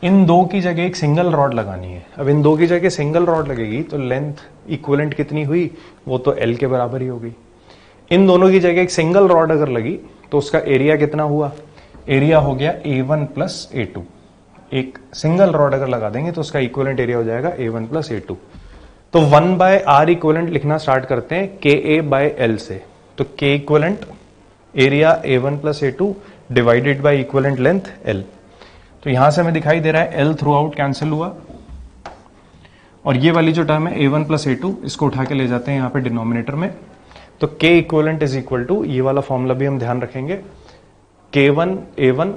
इन 2 की जगह एक सिंगल रॉड लगानी है। अब इन 2 की जगह सिंगल रॉड लगेगी तो लेंथ इक्विवेलेंट कितनी हुई, वो तो L के बराबर ही होगी। इन दोनों की जगह एक सिंगल रॉड अगर लगी तो उसका एरिया कितना हुआ, एरिया हो गया A1 प्लस A2। एक सिंगल रॉड अगर लगा देंगे तो उसका इक्विवेलेंट एरिया हो जाएगा A1 प्लस A2। तो 1/R इक्विवेलेंट लिखना स्टार्ट करते हैं KA/L से। तो K equivalent area A1 plus A2 divided by equivalent length L। तो यहां से हमें दिखाई दे रहा है L थ्रू आउट कैंसिल हुआ, और ये वाली जो टर्म है A1 प्लस A2 इसको उठा के ले जाते हैं यहाँ पे डिनोमिनेटर में। तो K equivalent is equal to, ये वाला फॉर्मूला भी हम ध्यान रखेंगे, K1A1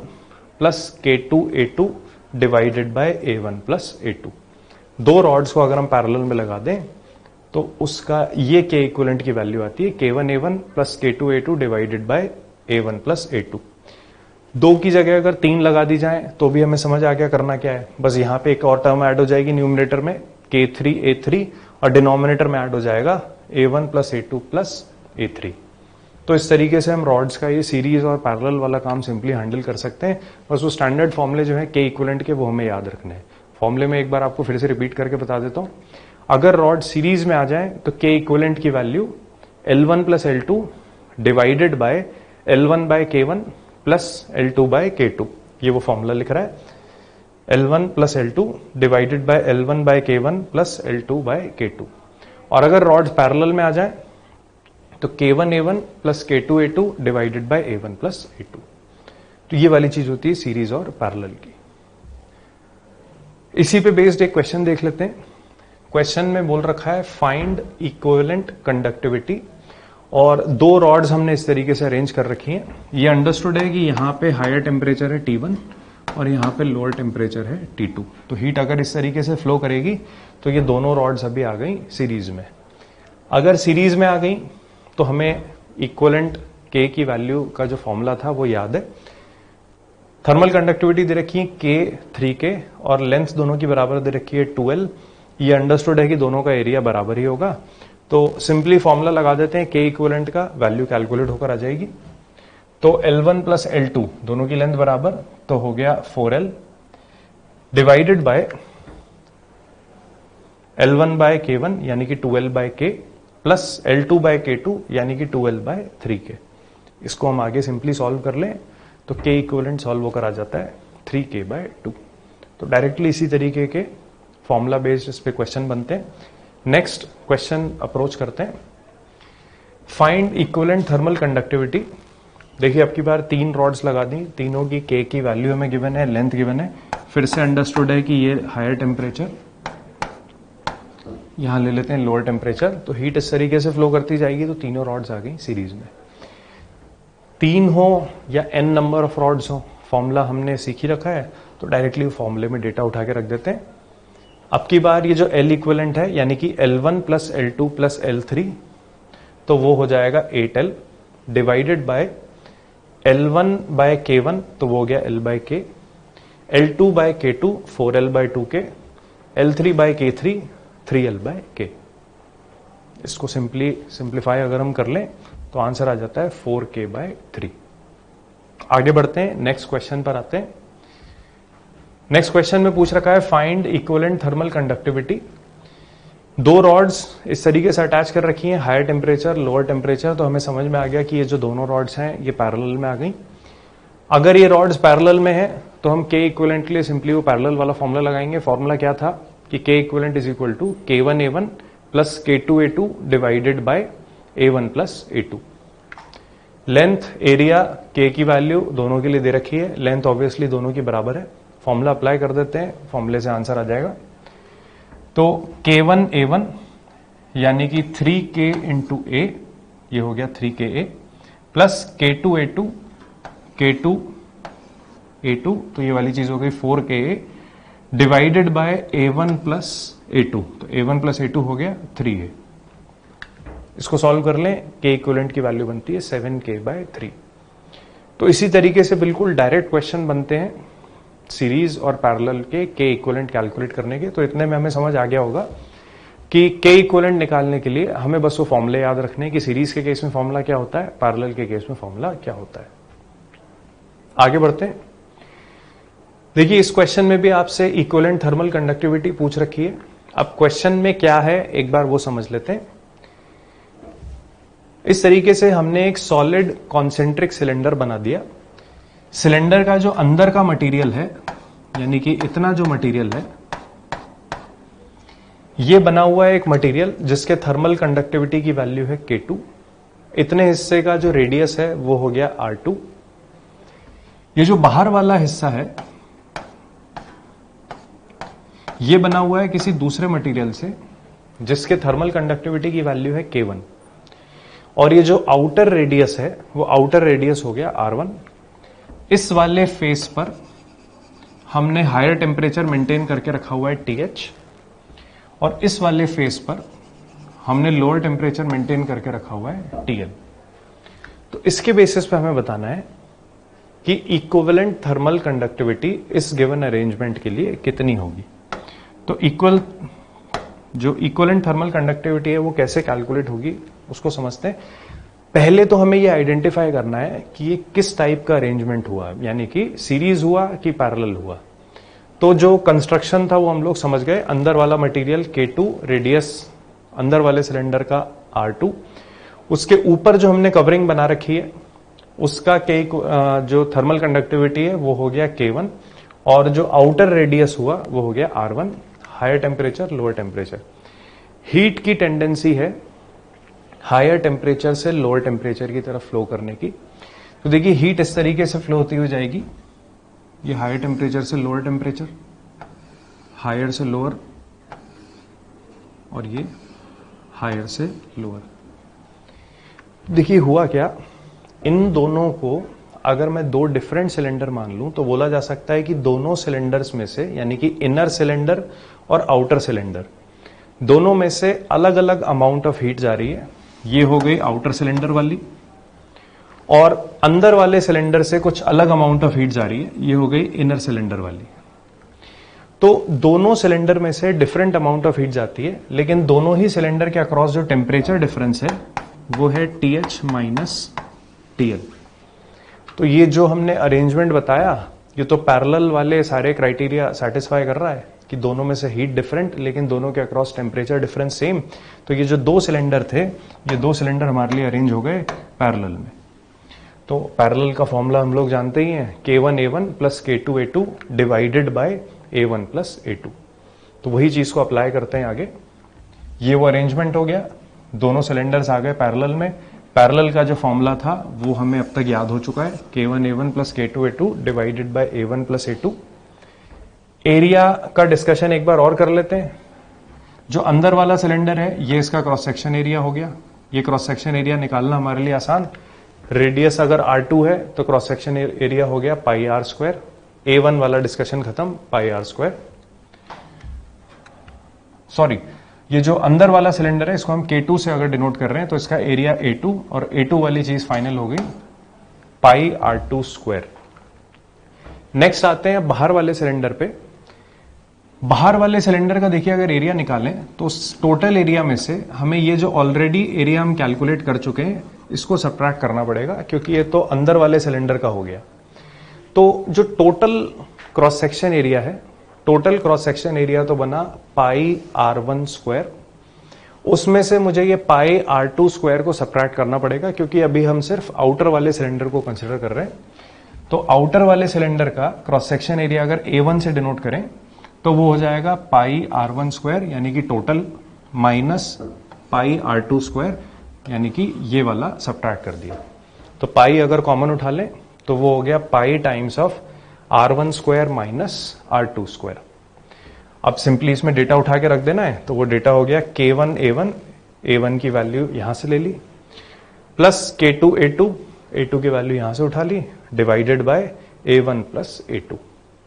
plus K2A2 divided by A1 plus A2। 2 rods को अगर हम पैरेलल में लगा दें तो उसका ये K इक्विवेलेंट की वैल्यू आती है K1A1 plus K2A2 divided by A1 plus A2। 2 की जगह अगर 3 लगा दी जाए तो भी हमें समझ आ गया करना क्या है। बस यहाँ पे एक और टर्म ऐड हो जाएगी न्यूमरेटर में K3A3, और डिनोमिनेटर में ऐड हो जाएगा A1 plus A2 plus A3। तो तो इस तरीके से हम रॉड्स का ये सीरीज और पैरेलल वाला काम सिंपली हैंडल कर सकते हैं। बस वो स्टैंडर्ड फॉर्मूले जो है के इक्विवेलेंट के वो हमें याद रखने हैं। फॉर्मूले में एक बार आपको फिर से रिपीट करके बता देता हूं। अगर रॉड सीरीज में आ जाए तो के इक्विवेलेंट की value L1 plus L2 divided by L1 by K1 plus L2 by K2, ये वो फॉर्मूला लिख रहा है। L1 plus L2 divided by L1 by K1 plus L2 by K2। और अगर रॉड्स पैरेलल में आ जाए तो K1A1 plus K2A2 divided by A1 plus A2। तो ये वाली चीज होती है सीरीज और पैरेलल की। इसी पे बेस्ड एक क्वेश्चन देख लेते हैं। क्वेश्चन में बोल रखा है फाइंड इक्विवेलेंट कंडक्टिविटी, और दो रॉड्स हमने इस तरीके से अरेंज कर रखी हैं। ये अंडरस्टूड है कि यहाँ पे हायर टेम्परेचर है T1 और यहाँ पे लोअर टेम्परेचर है T2। तो हीट अगर इस तरीके से फ्लो करेगी तो ये दोनों रॉड्स अभी आ गई सीरीज में। अगर सीरीज में आ गई तो हमें इक्विवेलेंट K की वैल्यू का जो फॉर्मूला था वो याद है। थर्मल कंडक्टिविटी दे रखी है K 3K और लेंथ दोनों की बराबर दे रखी है 2L। ये अंडरस्टूड है कि दोनों का एरिया बराबर ही होगा, तो सिंपली फॉर्मूला लगा देते हैं। K इक्विवेलेंट का वैल्यू कैलकुलेट होकर आ जाएगी। तो L1 प्लस L2 दोनों की लेंथ बराबर, तो हो गया 4L divided by L1 by K1 यानी कि 2L bye K plus L2 by K2 यानी कि 2L बाय 3K। इसको हम आगे सिंपली सॉल्व कर लें तो K इक्विवेलेंट सॉल्व होकर आ जाता है 3K बाय 2। तो डायरेक्टली इसी तरीके के फॉर्मूला बेस्ड इस पे क्वेश्चन बनते हैं। नेक्स्ट क्वेश्चन अप्रोच करते हैं। Find equivalent thermal conductivity. देखिए अब की बार 3 रॉड्स लगा दी, तीनों की K की वैल्यू हमें गिवन है, लेंथ गिवन है। फिर से अंडरस्टूड है कि ये हायर टेम्परेचर, यहां ले लेते हैं लोअर टेम्परेचर। तो हीट इस तरीके से फ्लो करती जाएगी, तो तीनों रॉड्स आ गई सीरीज में। 3 हो या n नंबर ऑफ रॉड्स हो, फॉर्मूला हमने सीख ही रखा है, तो डायरेक्टली फॉर्मूले में डेटा उठा के रख देते हैं। अब की बार ये जो L इक्विवेलेंट है यानी कि L1 plus L2 plus L3, तो वो हो जाएगा 8L divided by L1 by K1, तो वो हो गया L by K, L2 by K2 4L by 2K, L3 by K3 3L by K। इसको सिंप्लीफाई अगर हम कर लें तो आंसर आ जाता है 4K बाय 3। आगे बढ़ते हैं, नेक्स्ट क्वेश्चन पर आते हैं। नेक्स्ट क्वेश्चन में पूछ रखा है find equivalent thermal conductivity. 2 rods इस तरीके से अटैच कर रखी हैं, हायर टेम्परेचर लोअर टेम्परेचर। तो हमें समझ में आ गया कि ये जो दोनों रॉड्स हैं ये पैरेलल में आ गई। अगर ये रॉड्स पैरेलल में है तो हम K इक्विवेलेंट के लिए सिंपली वो पैरेलल वाला फॉर्मूला लगाएंगे। फॉर्मूला क्या था कि K equivalent is equal to K1A1 plus K2A2 divided by A1 plus A2। Length area K की वैल्यू दोनों के लिए दे रखी है, लेंथ ऑब्वियसली दोनों की बराबर है। फॉर्मूला अप्लाई कर देते हैं, फॉर्मूले से आंसर आ जाएगा। तो K1A1 यानी कि 3K इंटू A, ये हो गया 3KA प्लस K2A2 K2A2, तो ये वाली चीज हो गई 4KA divided by A1 plus A2, तो A1 प्लस A2 हो गया 3A। इसको सॉल्व कर लें, K इक्विवेलेंट की वैल्यू बनती है 7K बाय 3। तो इसी तरीके से बिल्कुल डायरेक्ट क्वेश्चन बनते हैं सीरीज और पैरेलल के K इक्विवेलेंट कैलकुलेट करने के। तो इतने में हमें समझ आ गया होगा कि K इक्विवेलेंट निकालने के लिए हमें बस वो फॉर्मूले याद रखने हैं कि सीरीज के केस में फॉर्मूला क्या होता है, पैरेलल के केस में फॉर्मूला क्या होता है। आगे बढ़ते हैं। देखिए इस क्वेश्चन में भी आपसे इक्विवेलेंट थर्मल कंडक्टिविटी पूछ रखी है। अब क्वेश्चन में क्या है एक बार वो समझ लेते हैं। इस तरीके से हमने एक सॉलिड कॉन्सेंट्रिक सिलेंडर बना दिया। सिलेंडर का जो अंदर का मटेरियल है यानी कि इतना जो मटेरियल है, ये बना हुआ है एक मटेरियल जिसके थर्मल कंडक्टिविटी की वैल्यू है K2। इतने हिस्से का जो रेडियस है वो हो गया R2। ये जो बाहर वाला हिस्सा है ये बना हुआ है किसी दूसरे मटेरियल से जिसके थर्मल कंडक्टिविटी की वैल्यू है K1। और ये जो आउटर रेडियस है वो आउटर रेडियस हो गया R1। इस वाले फेस पर हमने हायर टेम्परेचर मेंटेन करके रखा हुआ है TH, और इस वाले फेस पर हमने लोअर टेम्परेचर मेंटेन करके रखा हुआ है TL। तो इसके बेसिस पे हमें बताना है कि इक्विवेलेंट थर्मल कंडक्टिविटी इस गिवन अरेंजमेंट के लिए कितनी होगी। तो इक्विवेलेंट थर्मल कंडक्टिविटी है वो कैसे कैलकुलेट होगी उसको समझते हैं। पहले तो हमें ये आइडेंटिफाई करना है कि ये किस टाइप का अरेंजमेंट हुआ, यानी कि सीरीज हुआ कि पैरेलल हुआ। तो जो कंस्ट्रक्शन था वो हम लोग समझ गए, अंदर वाला मटेरियल K2, रेडियस अंदर वाले सिलेंडर का R2, उसके ऊपर जो हमने कवरिंग बना रखी है उसका जो थर्मल कंडक्टिविटी है वो हो गया K1, और जो आउटर रेडियस हुआ वो हो गया R1। Higher temperature lower temperature, heat की टेंडेंसी है हायर टेम्परेचर से लोअर टेम्परेचर की तरफ फ्लो करने की। तो देखिए हीट इस तरीके से फ्लो होती हुई जाएगी, ये हायर टेम्परेचर से लोअर टेम्परेचर, हायर से लोअर, और ये हायर से लोअर। देखिए हुआ क्या, इन दोनों को अगर मैं दो डिफरेंट सिलेंडर मान लूं तो बोला जा सकता है कि दोनों सिलेंडर्स में से, यानी कि इनर सिलेंडर और आउटर सिलेंडर, दोनों में से अलग अलग अमाउंट ऑफ हीट जा रही है। ये हो गई आउटर सिलेंडर वाली, और अंदर वाले सिलेंडर से कुछ अलग अमाउंट ऑफ हीट जा रही है, ये हो गई इनर सिलेंडर वाली। तो दोनों सिलेंडर में से डिफरेंट अमाउंट ऑफ हीट जाती है, लेकिन दोनों ही सिलेंडर के अक्रॉस जो टेम्परेचर डिफरेंस है वो है TH माइनस TL। तो ये जो हमने अरेंजमेंट बताया, ये तो पैरेलल वाले सारे क्राइटेरिया सेटिस्फाई कर रहा है कि दोनों में से हीट डिफरेंट लेकिन दोनों के अक्रॉस टेम्परेचर डिफरेंस सेम। तो ये जो दो सिलेंडर थे, ये दो सिलेंडर हमारे लिए अरेंज हो गए पैरेलल में। तो पैरेलल का फॉर्मूला हम लोग जानते ही हैं, K1A1 plus K2A2 divided by A1 plus A2। तो वही चीज को अप्लाई करते हैं आगे। ये वो अरेंजमेंट हो गया, दोनों सिलेंडर्स आ गए पैरेलल में। पैरेलल का जो फॉर्मूला था वो हमें अब तक याद हो चुका है, K1A1 plus K2A2 divided by A1 plus A2। Area का डिस्कशन एक बार और कर लेते हैं। जो अंदर वाला सिलेंडर है ये इसका क्रॉस सेक्शन एरिया हो गया। ये क्रॉस सेक्शन एरिया निकालना हमारे लिए आसान, रेडियस अगर R2 है तो क्रॉस सेक्शन एरिया हो गया पाई आर स्क्वायर। A1 वाला डिस्कशन खत्म, पाई आर स्क्वायर। सॉरी, ये जो अंदर वाला सिलेंडर है इसको हम K2 से अगर डिनोट कर रहे हैं तो इसका एरिया A2, और A2 वाली चीज फाइनल हो गई पाई R2 स्क्वायर। नेक्स्ट आते हैं बाहर वाले सिलेंडर पे। बाहर वाले सिलेंडर का देखिए अगर एरिया निकालें तो टोटल एरिया में से हमें ये जो ऑलरेडी एरिया हम कैलकुलेट कर चुके हैं इसको सब्ट्रैक्ट करना पड़ेगा, क्योंकि ये तो अंदर वाले सिलेंडर का हो गया। तो जो टोटल क्रॉस सेक्शन एरिया है, टोटल क्रॉस सेक्शन एरिया तो बना पाई R1 स्क्वायर, उसमें से मुझे ये पाई R2 स्क्वायर को सब्ट्रैक्ट करना पड़ेगा, क्योंकि अभी हम सिर्फ आउटर वाले सिलेंडर को कंसिडर कर रहे हैं। तो आउटर वाले सिलेंडर का क्रॉस सेक्शन एरिया अगर A1 से डिनोट करें तो वो हो जाएगा पाई R1 स्क्वायर, यानी कि total, minus pi R2 square, यानी कि ये वाला सब्ट्रैक्ट कर दिया। तो पाई अगर कॉमन उठा लें तो वो हो गया पाई times of R1 square minus R2 square. अब सिंपली इसमें डेटा उठा के रख देना है, तो वो डेटा हो गया K1A1, A1 की वैल्यू यहां से ले ली, प्लस K2A2, A2 की वैल्यू यहां से उठा ली, divided by A1 plus A2।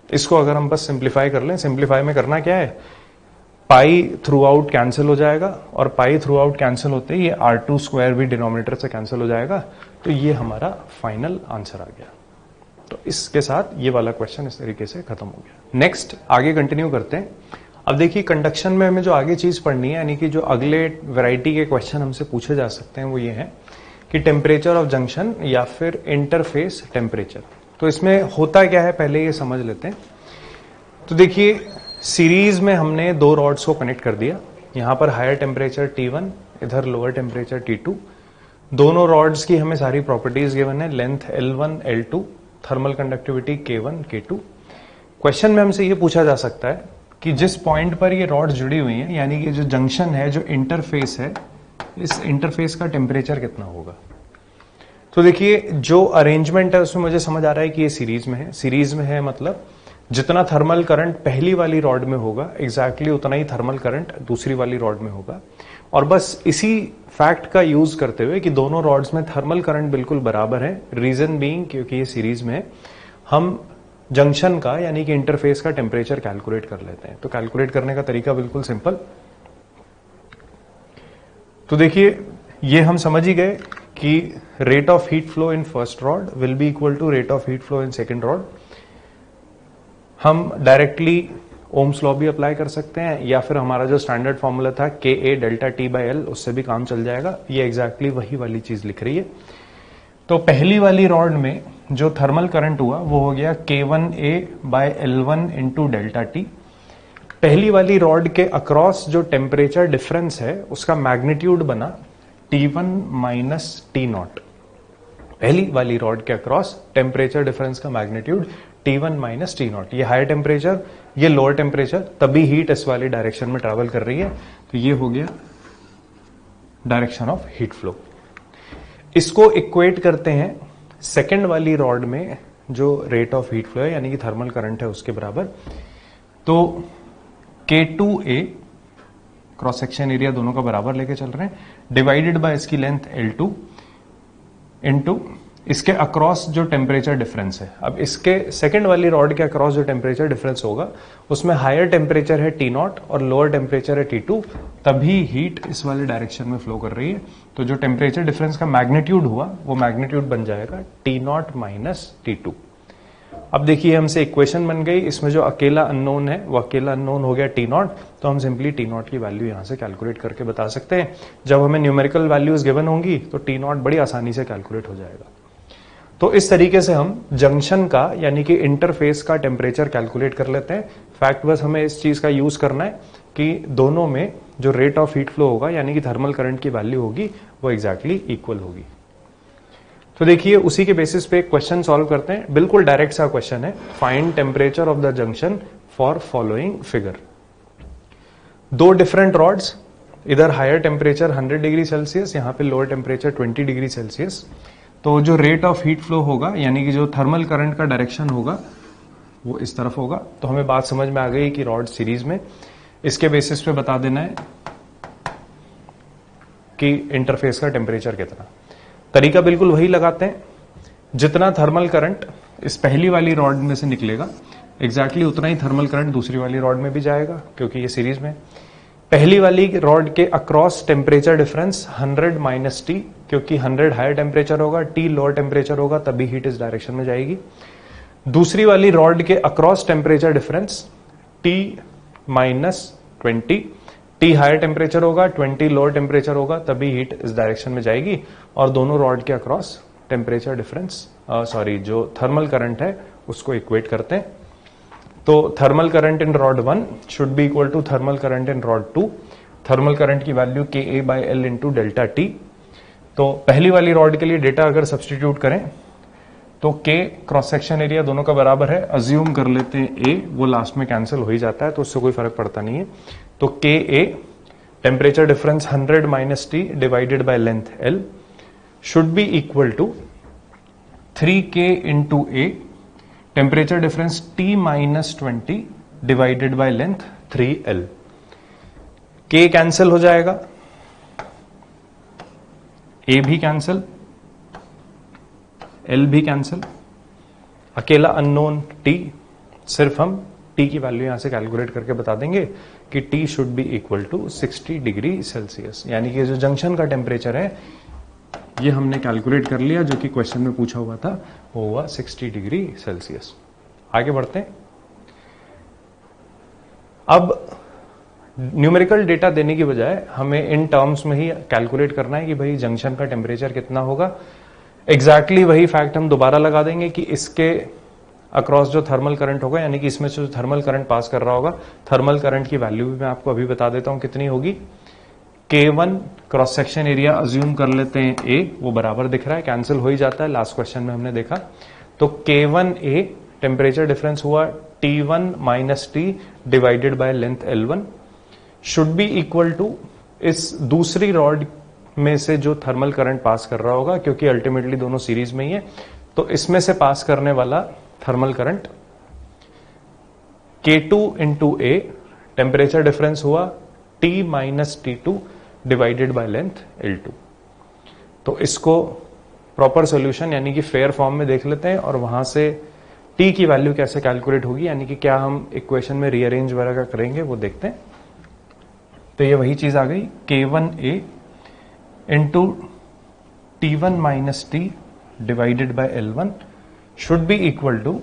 इसको अगर हम बस सिंप्लीफाई कर लें, सिंप्लीफाई में करना क्या है, पाई थ्रू आउट कैंसिल हो जाएगा, और पाई थ्रू आउट कैंसिल होते ही ये R2 स्क्वायर भी डिनोमिनेटर से कैंसिल हो जाएगा। तो ये हमारा फाइनल आंसर आ गया। तो इसके साथ ये वाला क्वेश्चन इस तरीके से खत्म हो गया। नेक्स्ट आगे कंटिन्यू करते हैं। अब देखिए कंडक्शन में हमें जो आगे चीज पढ़नी है, यानी कि जो अगले वैरायटी के क्वेश्चन हमसे पूछे जा सकते हैं, वो ये है कि टेम्परेचर ऑफ जंक्शन या फिर इंटरफेस टेम्परेचर। तो इसमें होता क्या है पहले ये समझ लेते हैं। तो देखिए सीरीज में हमने दो रॉड्स को कनेक्ट कर दिया, यहां पर हायर टेम्परेचर T1, इधर लोअर टेम्परेचर T2। दोनों रॉड्स की हमें सारी प्रॉपर्टीज गिवन है, length L1 L2, thermal conductivity K1 K2। Question में हमसे ये पूछा जा सकता है कि जिस पॉइंट पर ये रॉड्स जुड़ी हुई हैं, यानी कि जो जंक्शन है, जो इंटरफेस है, इस इंटरफेस का टेम्परेचर कितना होगा। तो देखिए जो अरेंजमेंट है उसमें मुझे समझ आ रहा है कि ये सीरीज में है। सीरीज में है मतलब जितना थर्मल करंट पहली वाली रॉड में होगा एग्जैक्टली उतना ही थर्मल करंट दूसरी वाली रॉड में होगा। और बस इसी फैक्ट का यूज करते हुए कि दोनों रॉड्स में थर्मल करंट बिल्कुल बराबर है, रीजन बीइंग क्योंकि ये सीरीज में है, हम जंक्शन का यानी कि इंटरफेस का टेम्परेचर कैलकुलेट कर लेते हैं। तो कैलकुलेट करने का तरीका बिल्कुल सिंपल। तो देखिए ये हम समझ ही गए कि rate of heat flow in first rod will be equal to rate of heat flow in second rod. हम डायरेक्टली ओम्स लॉ भी अप्लाई कर सकते हैं, या फिर हमारा जो स्टैंडर्ड फॉर्मूला था KA delta T by L, उससे भी काम चल जाएगा। ये एग्जैक्टली वही वाली चीज लिख रही है। तो पहली वाली रॉड में जो थर्मल करंट हुआ वो हो गया K1A bye L1 into delta T. पहली वाली रॉड के अक्रॉस जो टेम्परेचर डिफरेंस है उसका मैग्नीट्यूड बना T1 माइनस T0। पहली वाली रॉड के अक्रॉस टेम्परेचर डिफरेंस का मैग्नीट्यूड T1 माइनस T0। ये हायर टेम्परेचर, ये लोअर टेम्परेचर, तभी हीट इस वाली डायरेक्शन में ट्रेवल कर रही है। तो ये हो गया डायरेक्शन ऑफ हीट फ्लो। इसको इक्वेट करते हैं सेकेंड वाली रॉड में जो रेट ऑफ हीट फ्लो है यानी कि थर्मल करंट है उसके बराबर। तो K2A क्रॉस सेक्शन एरिया दोनों का बराबर लेके चल रहे हैं, डिवाइडेड बाय इसकी लेंथ L2 इनटू इसके अक्रॉस जो टेम्परेचर डिफरेंस है। अब इसके सेकंड वाली रॉड के अक्रॉस जो टेम्परेचर डिफरेंस होगा उसमें हायर टेम्परेचर है T0 और लोअर टेम्परेचर है T2, तभी हीट इस वाले डायरेक्शन में फ्लो कर रही है। तो जो टेम्परेचर डिफरेंस का मैग्नीट्यूड हुआ वो मैग्नीट्यूड बन जाएगा T0 माइनस T2। अब देखिए हमसे इक्वेशन बन गई, इसमें जो अकेला अननोन है वो अकेला अननोन हो गया T0। तो हम सिंपली T0 की वैल्यू यहां से कैलकुलेट करके बता सकते हैं। जब हमें न्यूमेरिकल वैल्यूज गिवन होंगी तो T0 बड़ी आसानी से कैलकुलेट हो जाएगा। तो इस तरीके से हम जंक्शन का यानी कि इंटरफेस का टेम्परेचर कैलकुलेट कर लेते हैं। फैक्ट बस हमें इस चीज का यूज करना है कि दोनों में जो रेट ऑफ हीट फ्लो होगा यानी कि थर्मल करंट की वैल्यू होगी वो एग्जैक्टली इक्वल होगी। तो देखिए उसी के बेसिस पे क्वेश्चन सॉल्व करते हैं। बिल्कुल डायरेक्ट सा क्वेश्चन है, find temperature of the junction for following figure. दो डिफरेंट रॉड्स, इधर हायर टेम्परेचर 100 डिग्री सेल्सियस, यहाँ पे लोअर टेम्परेचर 20 डिग्री सेल्सियस। तो जो रेट ऑफ हीट फ्लो होगा यानी कि जो थर्मल करंट का डायरेक्शन होगा वो इस तरफ होगा। तो हमें बात समझ में आ गई कि रॉड सीरीज में, इसके बेसिस पे बता देना है कि इंटरफेस का टेम्परेचर कितना। तरीका बिल्कुल वही लगाते हैं, जितना थर्मल करंट इस पहली वाली रॉड में से निकलेगा एग्जैक्टली उतना ही थर्मल करंट दूसरी वाली रॉड में भी जाएगा, क्योंकि ये सीरीज में। पहली वाली रॉड के across temperature difference 100 minus T, क्योंकि 100 हायर टेम्परेचर होगा, T लोअर टेम्परेचर होगा, तभी हीट इस डायरेक्शन में जाएगी। दूसरी वाली रॉड के across temperature difference T minus 20, T higher temperature होगा, 20 लोअर टेम्परेचर होगा, तभी हीट इस डायरेक्शन में जाएगी। और दोनों रॉड के अक्रॉस टेम्परेचर डिफरेंस जो थर्मल करंट है उसको इक्वेट करते हैं। तो thermal current in rod 1 should be equal to thermal current in rod 2। Thermal current की value KA by L into delta T। तो पहली वाली रॉड के लिए डेटा अगर सब्सटीट्यूट करें तो K क्रॉस सेक्शन एरिया दोनों का बराबर है, अज्यूम कर लेते हैं A, वो लास्ट में कैंसिल हो ही जाता है तो उससे कोई फर्क पड़ता नहीं है। तो KA temperature difference 100 minus T divided by length L should be equal to 3K into A temperature difference T minus 20 divided by length 3L। K cancel हो जाएगा, A भी कैंसिल, L भी कैंसिल, अकेला अननोन T, सिर्फ हम T की वैल्यू यहां से कैलकुलेट करके बता देंगे कि T should be equal to 60 degree Celsius. यानी कि जो जंक्शन का टेम्परेचर है ये हमने कैलकुलेट कर लिया, जो कि क्वेश्चन में पूछा हुआ था, वो हुआ 60 डिग्री सेल्सियस। आगे बढ़ते हैं। अब न्यूमेरिकल डेटा देने की बजाय हमें इन टर्म्स में ही कैलकुलेट करना है कि भाई जंक्शन का टेम्परेचर कितना होगा। एग्जैक्टली वही फैक्ट हम दोबारा लगा देंगे कि इसके अक्रॉस जो थर्मल करंट होगा यानी कि इसमें जो थर्मल करंट पास कर रहा होगा, थर्मल करंट की वैल्यू भी मैं आपको अभी बता देता हूं कितनी होगी। K1 cross section area assume कर लेते हैं A, वो बराबर दिख रहा है, कैंसिल हो ही जाता है, लास्ट क्वेश्चन में हमने देखा। तो K1A टेम्परेचर डिफरेंस हुआ T1 minus T divided by length L1 should be equal to इस दूसरी रॉड में से जो थर्मल करंट पास कर रहा होगा, क्योंकि अल्टीमेटली दोनों सीरीज में ही है, तो इसमें से पास करने वाला thermal current K2 into A temperature difference हुआ T minus T2 divided by length L2। तो इसको प्रॉपर सॉल्यूशन यानी कि फेयर फॉर्म में देख लेते हैं और वहां से T की वैल्यू कैसे कैलकुलेट होगी, यानी कि क्या हम इक्वेशन में रीअरेंज वगैरह का करेंगे वो देखते हैं। तो ये वही चीज आ गई, K1A into T1 minus T divided by L1 should be equal to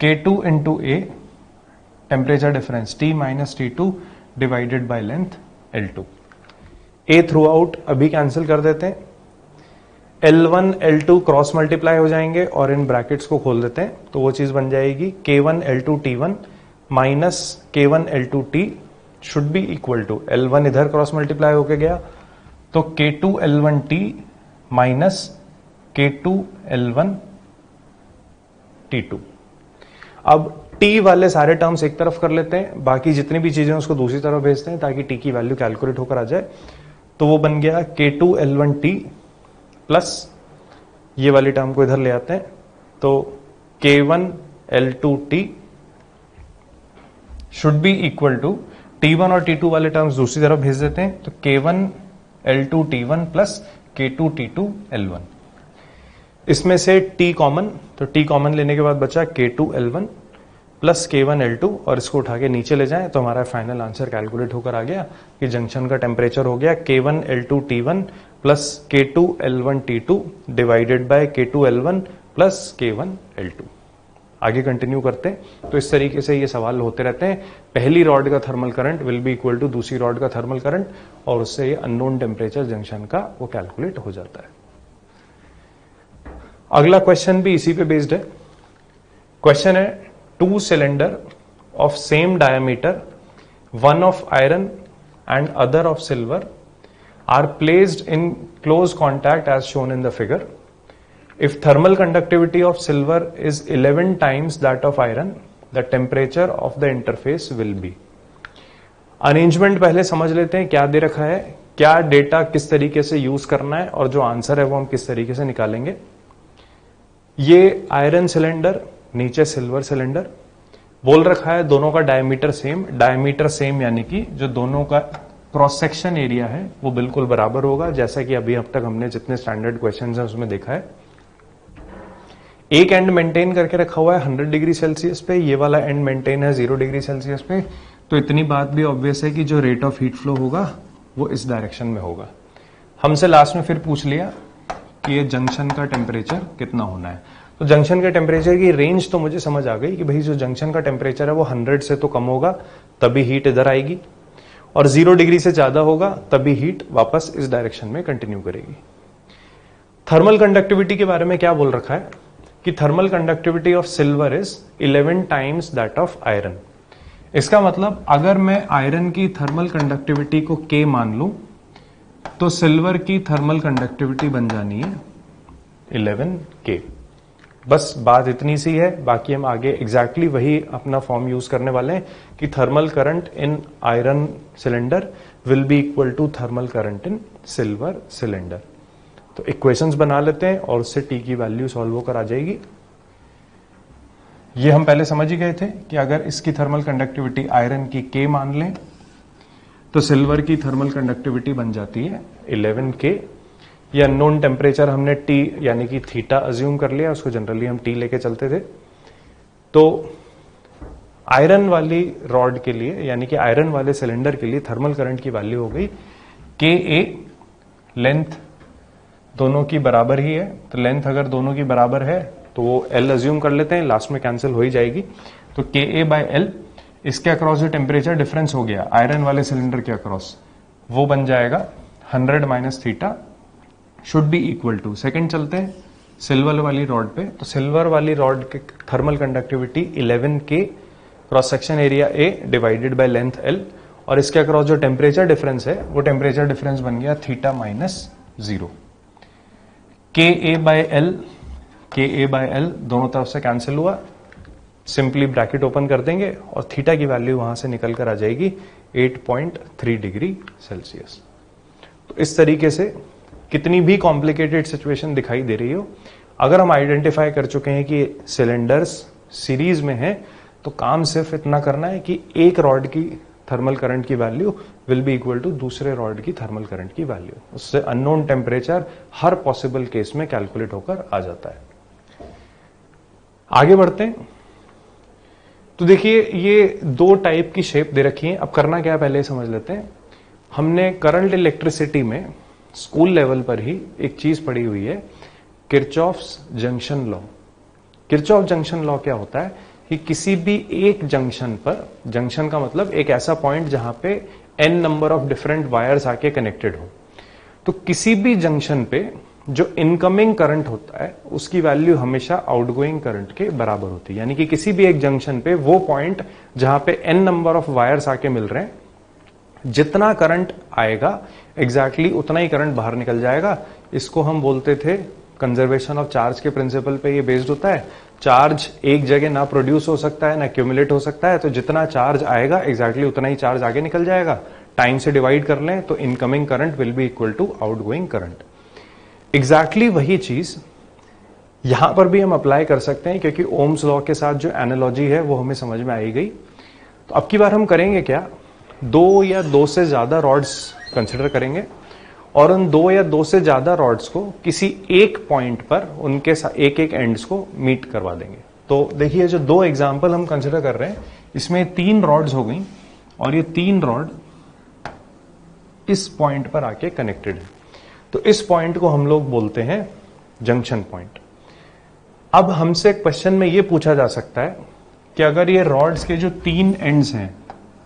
K2 into A temperature difference T minus T2 divided by length L2। A throughout अभी कैंसिल कर देते हैं, L1 L2 क्रॉस मल्टीप्लाई हो जाएंगे और इन ब्रैकेट्स को खोल देते हैं तो वो चीज बन जाएगी K1 L2 T1 minus K1 L2 T should be equal to L1 इधर क्रॉस मल्टीप्लाई होके गया तो K2 L1 T minus K2 L1 T2। अब T वाले सारे टर्म्स एक तरफ कर लेते हैं, बाकी जितनी भी चीजें उसको दूसरी तरफ भेजते हैं ताकि T की वैल्यू कैलकुलेट होकर आ जाए। तो वो बन गया K2 L1 T प्लस ये वाली टर्म को इधर ले आते हैं तो K1 L2 T should be equal to T1 और T2 वाले टर्म्स दूसरी तरफ भेज देते हैं तो K1 L2 T1 plus K2 T2 L1। इसमें से T कॉमन, तो T कॉमन लेने के बाद बचा K2 L1 plus K1 L2 और इसको उठा के नीचे ले जाएं तो हमारा फाइनल आंसर कैलकुलेट होकर आ गया कि जंक्शन का टेम्परेचर हो गया K1 L2 T1 plus K2 L1 T2 divided bye K2 L1 plus K1 L2। आगे कंटिन्यू करते हैं तो इस तरीके से ये सवाल होते रहते हैं। पहली रॉड का thermal current will be equal to दूसरी रॉड का थर्मल करंट और उससे ये अननोन टेम्परेचर जंक्शन का वो कैलकुलेट हो जाता है। अगला क्वेश्चन भी इसी पे बेस्ड है। क्वेश्चन है two cylinder of same diameter, one of iron and other of silver, are placed in close contact as shown in the figure. If thermal conductivity of silver is 11 times that of iron, the temperature of the interface will be. Arrangement पहले समझ लेते हैं, क्या दे रखा है, क्या डेटा किस तरीके से यूज करना है और जो आंसर है वो हम किस तरीके से निकालेंगे। ये आयरन सिलेंडर, नीचे सिल्वर सिलेंडर, बोल रखा है दोनों का डायमीटर सेम। डायमीटर सेम यानी कि जो दोनों का क्रॉस सेक्शन एरिया है वो बिल्कुल बराबर होगा, जैसा कि अभी अब तक हमने जितने स्टैंडर्ड क्वेश्चंस हैं उसमें देखा है। एक एंड मेंटेन करके रखा हुआ है 100 डिग्री सेल्सियस पे, ये वाला एंड मेंटेन है 0 डिग्री सेल्सियस पे। तो इतनी बात भी ऑब्वियस है कि जो रेट ऑफ हीट फ्लो होगा वो इस डायरेक्शन में होगा। हमसे लास्ट में फिर पूछ लिया कि ये जंक्शन का टेम्परेचर कितना होना है। तो जंक्शन के टेम्परेचर की रेंज तो मुझे समझ आ गई कि भाई जो जंक्शन का टेम्परेचर है वो 100 से तो कम होगा तभी हीट इधर आएगी, और 0 डिग्री से ज्यादा होगा तभी हीट वापस इस डायरेक्शन में कंटिन्यू करेगी। थर्मल कंडक्टिविटी के बारे में क्या बोल रखा है कि thermal conductivity of silver is 11 times that of iron. इसका मतलब अगर मैं आयरन की थर्मल कंडक्टिविटी को K मान लूं तो सिल्वर की थर्मल कंडक्टिविटी बन जानी है 11K। बस बात इतनी सी है, बाकी हम आगे एग्जैक्टली वही अपना फॉर्म यूज करने वाले हैं कि thermal current in iron cylinder will be equal to thermal current in silver cylinder. तो इक्वेशंस बना लेते हैं और उससे T की वैल्यू सॉल्व होकर आ जाएगी। ये हम पहले समझ ही गए थे कि अगर इसकी थर्मल कंडक्टिविटी आयरन की K मान लें तो सिल्वर की थर्मल कंडक्टिविटी बन जाती है 11K। ये अननोन टेम्परेचर हमने T यानी कि थीटा अज्यूम कर लिया, उसको जनरली हम T लेके चलते थे। तो आयरन वाली रॉड के लिए यानी कि आयरन वाले सिलेंडर के लिए थर्मल करंट की वैल्यू हो गई KA। लेंथ दोनों की बराबर ही है, तो लेंथ अगर दोनों की बराबर है तो वो L अज्यूम कर लेते हैं, लास्ट में कैंसिल हो ही जाएगी। तो KA बाय L, इसके अक्रॉस जो टेम्परेचर डिफरेंस हो गया आयरन वाले सिलेंडर के अक्रॉस वो बन जाएगा 100 minus theta should be equal to. Second चलते हैं सिल्वर वाली रॉड पे। तो सिल्वर वाली रॉड के thermal conductivity 11K, cross section area A divided by length L, और इसके अक्रॉस जो टेम्परेचर डिफरेंस है वो टेम्परेचर डिफरेंस बन गया theta minus 0। KA by L दोनों तरफ से कैंसिल हुआ, सिंपली ब्रैकेट ओपन कर देंगे और थीटा की वैल्यू वहां से निकल कर आ जाएगी 8.3 डिग्री सेल्सियस। तो इस तरीके से कितनी भी कॉम्प्लिकेटेड सिचुएशन दिखाई दे रही हो, अगर हम आइडेंटिफाई कर चुके हैं कि सिलेंडर्स सीरीज में है तो काम सिर्फ इतना करना है कि एक रॉड की थर्मल करंट की value will be equal to दूसरे रॉड की थर्मल करंट की वैल्यू। उससे अननोन टेम्परेचर हर पॉसिबल केस में कैलकुलेट होकर आ जाता है। आगे बढ़ते हैं। तो देखिए ये दो टाइप की शेप दे रखी है। अब करना क्या है पहले समझ लेते हैं। हमने करंट इलेक्ट्रिसिटी में स्कूल लेवल पर ही एक चीज पढ़ी हुई है, Kirchhoff's junction law. Kirchhoff junction law क्या होता है कि किसी भी एक जंक्शन पर, जंक्शन का मतलब एक ऐसा पॉइंट जहां पे n number of different wires आके कनेक्टेड हो, तो किसी भी जंक्शन पे जो इनकमिंग करंट होता है उसकी वैल्यू हमेशा आउटगोइंग करंट के बराबर होती है। यानी कि किसी भी एक जंक्शन पे वो पॉइंट जहां पे n नंबर ऑफ वायर्स आके मिल रहे हैं, जितना करंट आएगा एग्जैक्टली उतना ही करंट बाहर निकल जाएगा। इसको हम बोलते थे, कंजर्वेशन ऑफ चार्ज के प्रिंसिपल पे ये बेस्ड होता है, चार्ज एक जगह ना प्रोड्यूस हो सकता है ना एक्यूमुलेट हो सकता है, तो जितना चार्ज आएगा एग्जैक्टली उतना ही चार्ज आगे निकल जाएगा। टाइम से डिवाइड कर लें तो incoming current will be equal to outgoing current. Exactly वही चीज यहां पर भी हम अप्लाई कर सकते हैं, क्योंकि ओम्स लॉ के साथ जो एनालॉजी है वो हमें समझ में आई गई। तो अब की बार हम करेंगे क्या, 2 या 2 से ज्यादा रॉड्स कंसिडर करेंगे और उन 2 या 2 से ज्यादा रॉड्स को किसी एक पॉइंट पर उनके एक एक एंड्स को मीट करवा देंगे। तो देखिए जो 2 एग्जांपल हम कंसिडर कर रहे हैं, इसमें 3 रॉड्स हो गई और ये 3 रॉड इस पॉइंट पर आके कनेक्टेड है। तो इस पॉइंट को हम लोग बोलते हैं जंक्शन पॉइंट। अब हमसे क्वेश्चन में ये पूछा जा सकता है कि अगर ये रॉड्स के जो 3 एंड्स हैं,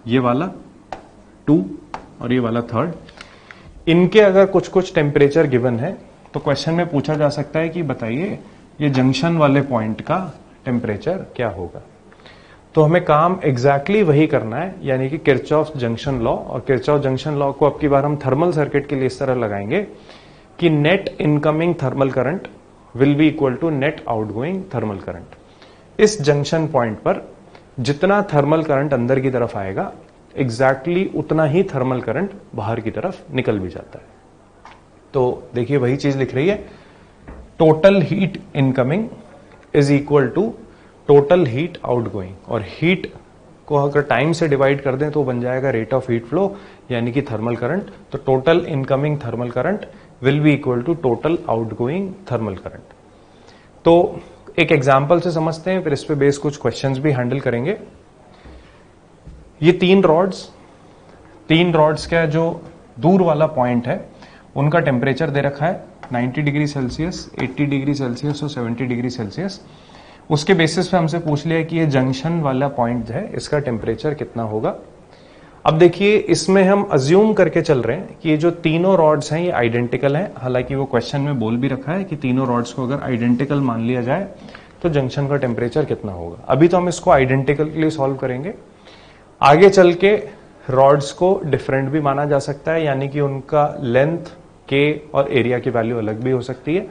ये वाला 2 और ये वाला 3rd, इनके अगर कुछ कुछ टेम्परेचर गिवन है, तो क्वेश्चन में पूछा जा सकता है कि बताइए ये जंक्शन वाले पॉइंट का टेम्परेचर क्या होगा। तो हमें काम एग्जैक्टली वही करना है, यानी कि किरचॉफ जंक्शन लॉ। और किरचॉफ जंक्शन लॉ को अब की बार हम थर्मल सर्किट के लिए इस तरह लगाएंगे कि net incoming thermal current will be equal to net outgoing thermal current. इस जंक्शन पॉइंट पर जितना थर्मल करंट अंदर की तरफ आएगा एग्जैक्टली उतना ही थर्मल करंट बाहर की तरफ निकल भी जाता है। तो देखिए वही चीज लिख रही है, total heat incoming is equal to total heat outgoing. और हीट को अगर टाइम से डिवाइड कर दें तो बन जाएगा रेट ऑफ हीट फ्लो, यानी कि थर्मल करंट। तो total incoming thermal current will be equal to total outgoing thermal current. तो एक एग्जांपल से समझते हैं, फिर इस पे बेस कुछ क्वेश्चंस भी हैंडल करेंगे। ये 3 रॉड्स का जो दूर वाला पॉइंट है उनका टेम्परेचर दे रखा है 90 डिग्री सेल्सियस, 80 डिग्री सेल्सियस और 70 डिग्री सेल्सियस। उसके बेसिस पे हमसे पूछ लिया कि ये जंक्शन वाला पॉइंट है, इसका टेम्परेचर कितना होगा। अब देखिए इसमें हम अज्यूम करके चल रहे हैं कि ये जो तीनों रॉड्स हैं ये आइडेंटिकल हैं। हालांकि वो क्वेश्चन में बोल भी रखा है कि तीनों रॉड्स को अगर आइडेंटिकल मान लिया जाए तो जंक्शन का टेम्परेचर कितना होगा। अभी तो हम इसको आइडेंटिकल के लिए सॉल्व करेंगे, आगे चल के रॉड्स को डिफरेंट भी माना जा सकता है, यानी कि उनका लेंथ, के और एरिया की वैल्यू अलग भी हो सकती है।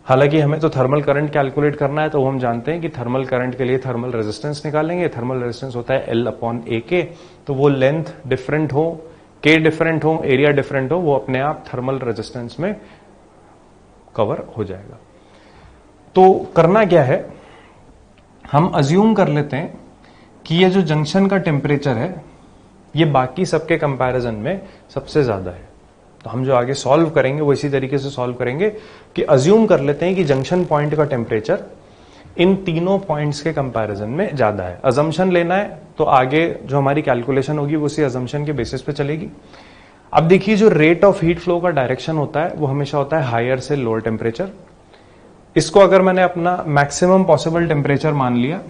हालांकि हमें तो थर्मल करंट कैलकुलेट करना है, तो वो हम जानते हैं कि थर्मल करंट के लिए थर्मल रेजिस्टेंस निकालेंगे। थर्मल रेजिस्टेंस होता है L/A, तो वो लेंथ डिफरेंट हो, के डिफरेंट हो, एरिया डिफरेंट हो, वो अपने आप थर्मल रेजिस्टेंस में कवर हो जाएगा। तो करना क्या है, हम अज्यूम कर लेते हैं कि ये जो जंक्शन का टेम्परेचर है ये बाकी सबके कंपैरिजन में सबसे ज्यादा है। तो हम जो आगे सॉल्व करेंगे वो इसी तरीके से सॉल्व करेंगे कि अज्यूम कर लेते हैं कि जंक्शन पॉइंट का टेम्परेचर इन तीनों पॉइंट्स के कंपैरिजन में ज्यादा है। अजम्पशन लेना है तो आगे जो हमारी कैलकुलेशन होगी वो उसी अजम्पशन के बेसिस पे चलेगी। अब देखिए जो रेट ऑफ हीट फ्लो का डायरेक्शन होता है वो हमेशा होता है हायर से लोअर टेम्परेचर। इसको अगर मैंने अपना मैक्सिमम पॉसिबल टेम्परेचर मान लिया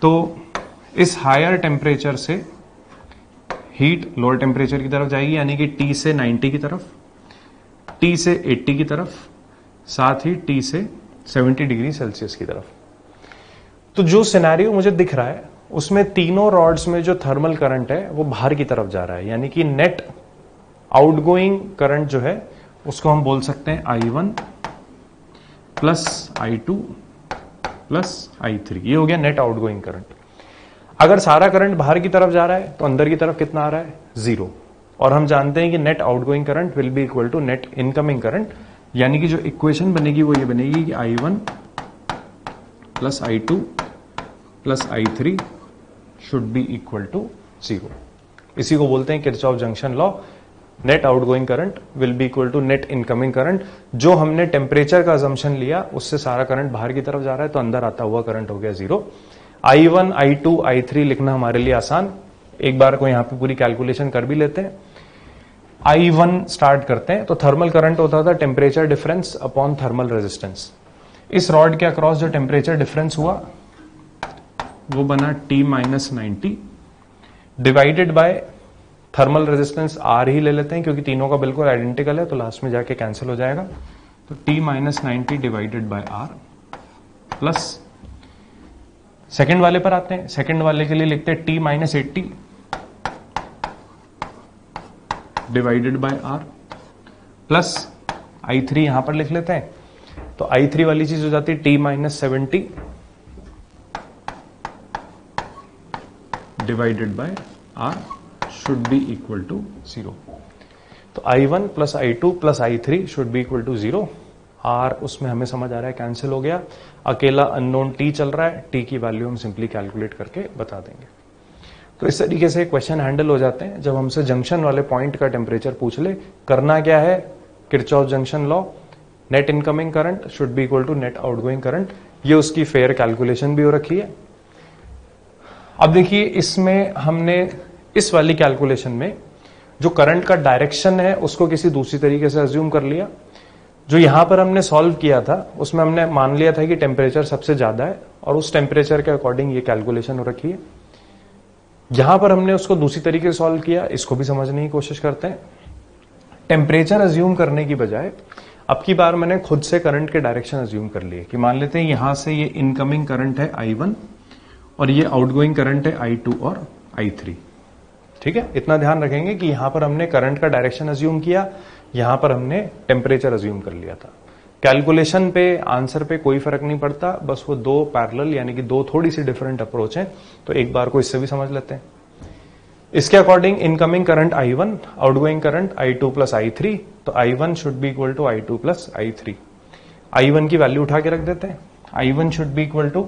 तो इस हायर टेम्परेचर से हीट लोअर टेम्परेचर की तरफ जाएगी, यानी कि T से 90 की तरफ, T से 80 की तरफ, साथ ही T से 70 डिग्री सेल्सियस की तरफ। तो जो सिनेरियो मुझे दिख रहा है उसमें तीनों रॉड्स में जो थर्मल करंट है वो बाहर की तरफ जा रहा है, यानी कि नेट आउटगोइंग करंट जो है उसको हम बोल सकते हैं I1 plus I2 plus I3। ये हो गया नेट आउटगोइंग करंट। अगर सारा करंट बाहर की तरफ जा रहा है तो अंदर की तरफ कितना आ रहा है, 0। और हम जानते हैं कि net outgoing current will be equal to net incoming current, यानी कि जो इक्वेशन बनेगी वो ये बनेगी कि I1 plus I2 plus I3 should be equal to 0। इसी को बोलते हैं Kirchhoff junction law, net outgoing current will be equal to net incoming current. जो हमने टेम्परेचर का अजम्पशन लिया उससे सारा करंट बाहर की तरफ जा रहा है तो अंदर आता हुआ करंट हो गया 0। I1, I2, I3 लिखना हमारे लिए आसान, एक बार को यहां पे पूरी कैलकुलेशन कर भी लेते हैं। I1 स्टार्ट करते हैं, तो थर्मल करंट होता था temperature difference upon thermal resistance. इस रॉड के अक्रॉस जो टेम्परेचर डिफरेंस हुआ वो बना T minus 90 divided by thermal resistance R ही ले लेते हैं क्योंकि तीनों का बिल्कुल आइडेंटिकल है, तो लास्ट में जाके कैंसिल हो जाएगा। तो T minus 90 divided by R plus second वाले पर आते हैं। सेकेंड वाले के लिए लिखते हैं T minus 80 divided by R plus I3 यहां पर लिख लेते हैं। तो I3 वाली चीज हो जाती है T minus 70 divided by R should be equal to 0। तो I1 plus I2 plus I3 should be equal to 0। R उसमें हमें समझ आ रहा है कैंसिल हो गया। अकेला अननोन T चल रहा है, T की वैल्यू हम सिंपली कैलकुलेट करके बता देंगे। तो इस तरीके से क्वेश्चन हैंडल हो जाते हैं जब हमसे जंक्शन वाले पॉइंट का टेम्परेचर पूछ ले। करना क्या है, Kirchhoff junction law, net incoming current should be equal to net outgoing current, ये उसकी फेयर कैलकुलेशन भी हो रखी है। अब देखिए इसमें हमने इस वाली कैलकुलेशन में जो करंट का डायरेक्शन है उसको किसी दूसरी तरीके से अज्यूम कर लिया। जो यहां पर हमने सॉल्व किया था उसमें हमने मान लिया था कि टेम्परेचर सबसे ज्यादा है और उस टेम्परेचर के अकॉर्डिंग ये कैलकुलेशन हो रखी है। यहां पर हमने उसको दूसरी तरीके से सॉल्व किया, इसको भी समझने की कोशिश करते हैं। टेम्परेचर अज्यूम करने की बजाय अब की बार मैंने खुद से करंट के डायरेक्शन अज्यूम कर लिए कि मान लेते हैं यहां से ये इनकमिंग करंट है I1 और ये आउटगोइंग करंट है I2 और I3। ठीक है, इतना ध्यान रखेंगे कि यहां पर हमने करंट का डायरेक्शन अज्यूम किया, यहां पर हमने टेम्परेचर अज्यूम कर लिया था। कैलकुलेशन पे, आंसर पे कोई फर्क नहीं पड़ता, बस वो दो पैरेलल यानी कि दो थोड़ी सी डिफरेंट अप्रोच है। तो एक बार को इससे भी समझ लेते हैं। इसके according incoming current I1, outgoing current I2 plus I3, तो I1 should be equal to I2 plus I3। I1 की वैल्यू उठा के रख देते हैं। I1 should be equal to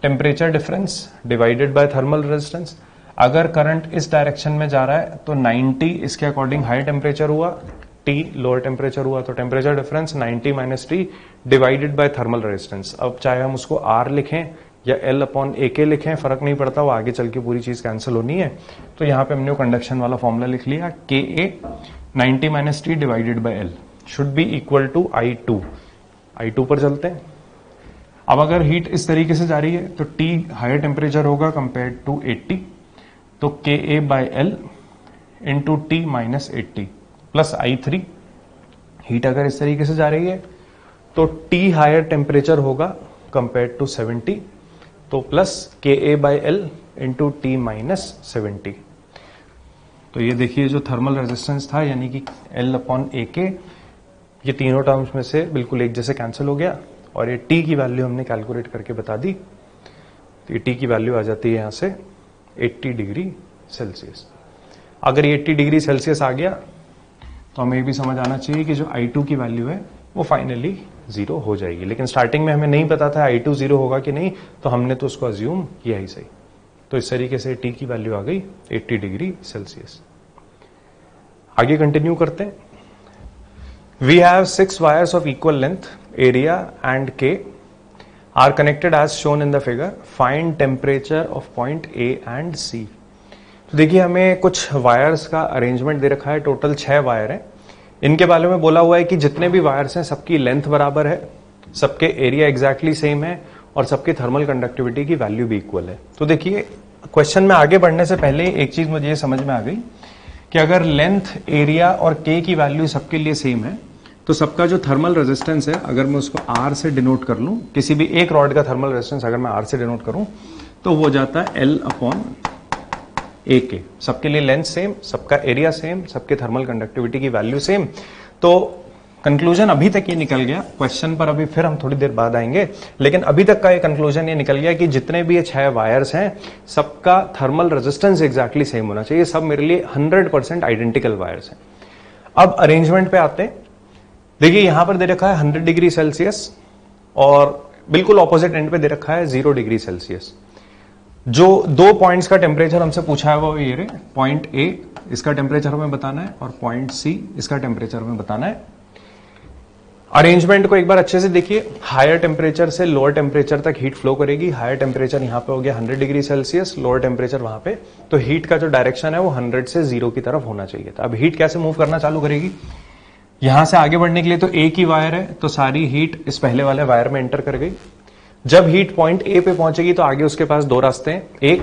temperature difference divided by thermal resistance. अगर करंट इस डायरेक्शन में जा रहा है तो 90 इसके अकॉर्डिंग हाई टेम्परेचर हुआ, T लोअर टेम्परेचर हुआ, तो temperature difference 90 minus T divided by thermal resistance. अब चाहे हम उसको R लिखें या L अपॉन AK लिखें, फर्क नहीं पड़ता, वो आगे चल के पूरी चीज कैंसिल होनी है। तो यहां पे हमने कंडक्शन वाला फॉर्मूला लिख लिया, KA 90 minus T divided by L should be equal to I2। I2 पर चलते हैं। अब अगर हीट इस तरीके से जा रही है तो T हायर टेम्परेचर होगा कंपेयर टू 80, तो KA by L into T minus 80 plus I3। Heat अगर इस तरीके से जा रही है तो T हायर टेम्परेचर होगा कंपेयर टू 70, तो plus KA by L into T minus 70। तो ये देखिए जो थर्मल रेजिस्टेंस था यानी कि L अपॉन AK, ये तीनों टर्म्स में से बिल्कुल एक जैसे कैंसिल हो गया और ये T की वैल्यू हमने कैलकुलेट करके बता दी। तो ये T की वैल्यू आ जाती है यहां से 80 डिग्री सेल्सियस। अगर ये 80 डिग्री सेल्सियस आ गया तो हमें ये भी समझ आना चाहिए कि जो I2 की वैल्यू है वो फाइनली 0 हो जाएगी। लेकिन स्टार्टिंग में हमें नहीं पता था I2 0 होगा कि नहीं, तो हमने तो उसको अज्यूम किया ही सही। तो इस तरीके से T की वैल्यू आ गई 80 डिग्री सेल्सियस। आगे कंटिन्यू करते हैं। We have 6 wires of equal length, area and K are connected as shown in the figure. Find temperature of point A and C. तो देखिए हमें कुछ वायर्स का अरेंजमेंट दे रखा है, टोटल 6 वायर हैं। इनके बारे में बोला हुआ है कि जितने भी वायर्स हैं सबकी लेंथ बराबर है, सबके एरिया एग्जैक्टली सेम है और सबकी थर्मल कंडक्टिविटी की वैल्यू भी इक्वल है। तो देखिए क्वेश्चन में आगे बढ़ने से पहले एक चीज मुझे ये समझ में आ गई कि अगर लेंथ, एरिया और K की वैल्यू सबके लिए सेम है तो सबका जो थर्मल रेजिस्टेंस है, अगर मैं उसको R से डिनोट कर लूं, किसी भी एक रॉड का थर्मल रेजिस्टेंस अगर मैं R से डिनोट करूं तो वो जाता है L अपॉन AK। सबके लिए लेंथ सेम, सबका एरिया सेम, सबके थर्मल कंडक्टिविटी की वैल्यू सेम। तो कंक्लूजन अभी तक ये निकल गया, क्वेश्चन पर अभी फिर हम थोड़ी देर बाद आएंगे, लेकिन अभी तक का ये कंक्लूजन ये निकल गया कि जितने भी ये 6 वायर्स हैं सबका थर्मल रेजिस्टेंस एग्जैक्टली सेम होना चाहिए। सब मेरे लिए 100% आइडेंटिकल वायर्स हैं। अब अरेंजमेंट पे आते हैं। देखिए यहां पर दे रखा है 100 डिग्री सेल्सियस और बिल्कुल ऑपोजिट एंड पे दे रखा है 0 डिग्री सेल्सियस। जो दो पॉइंट्स का टेम्परेचर हमसे पूछा है वो ये रहे, पॉइंट A इसका टेम्परेचर हमें बताना है और पॉइंट C इसका टेम्परेचर हमें बताना है। अरेंजमेंट को एक बार अच्छे से देखिए। हायर टेम्परेचर से लोअर टेम्परेचर तक हीट फ्लो करेगी। हायर टेम्परेचर यहां पे हो गया 100 डिग्री सेल्सियस, लोअर टेम्परेचर वहां पे, तो हीट का जो डायरेक्शन है वो 100 से 0 की तरफ होना चाहिए था। अब हीट कैसे मूव करना चालू करेगी, यहां से आगे बढ़ने के लिए तो एक ही वायर है तो सारी हीट इस पहले वाले वायर में एंटर कर गई। जब हीट पॉइंट ए पे पहुंचेगी तो आगे उसके पास दो रास्ते हैं, एक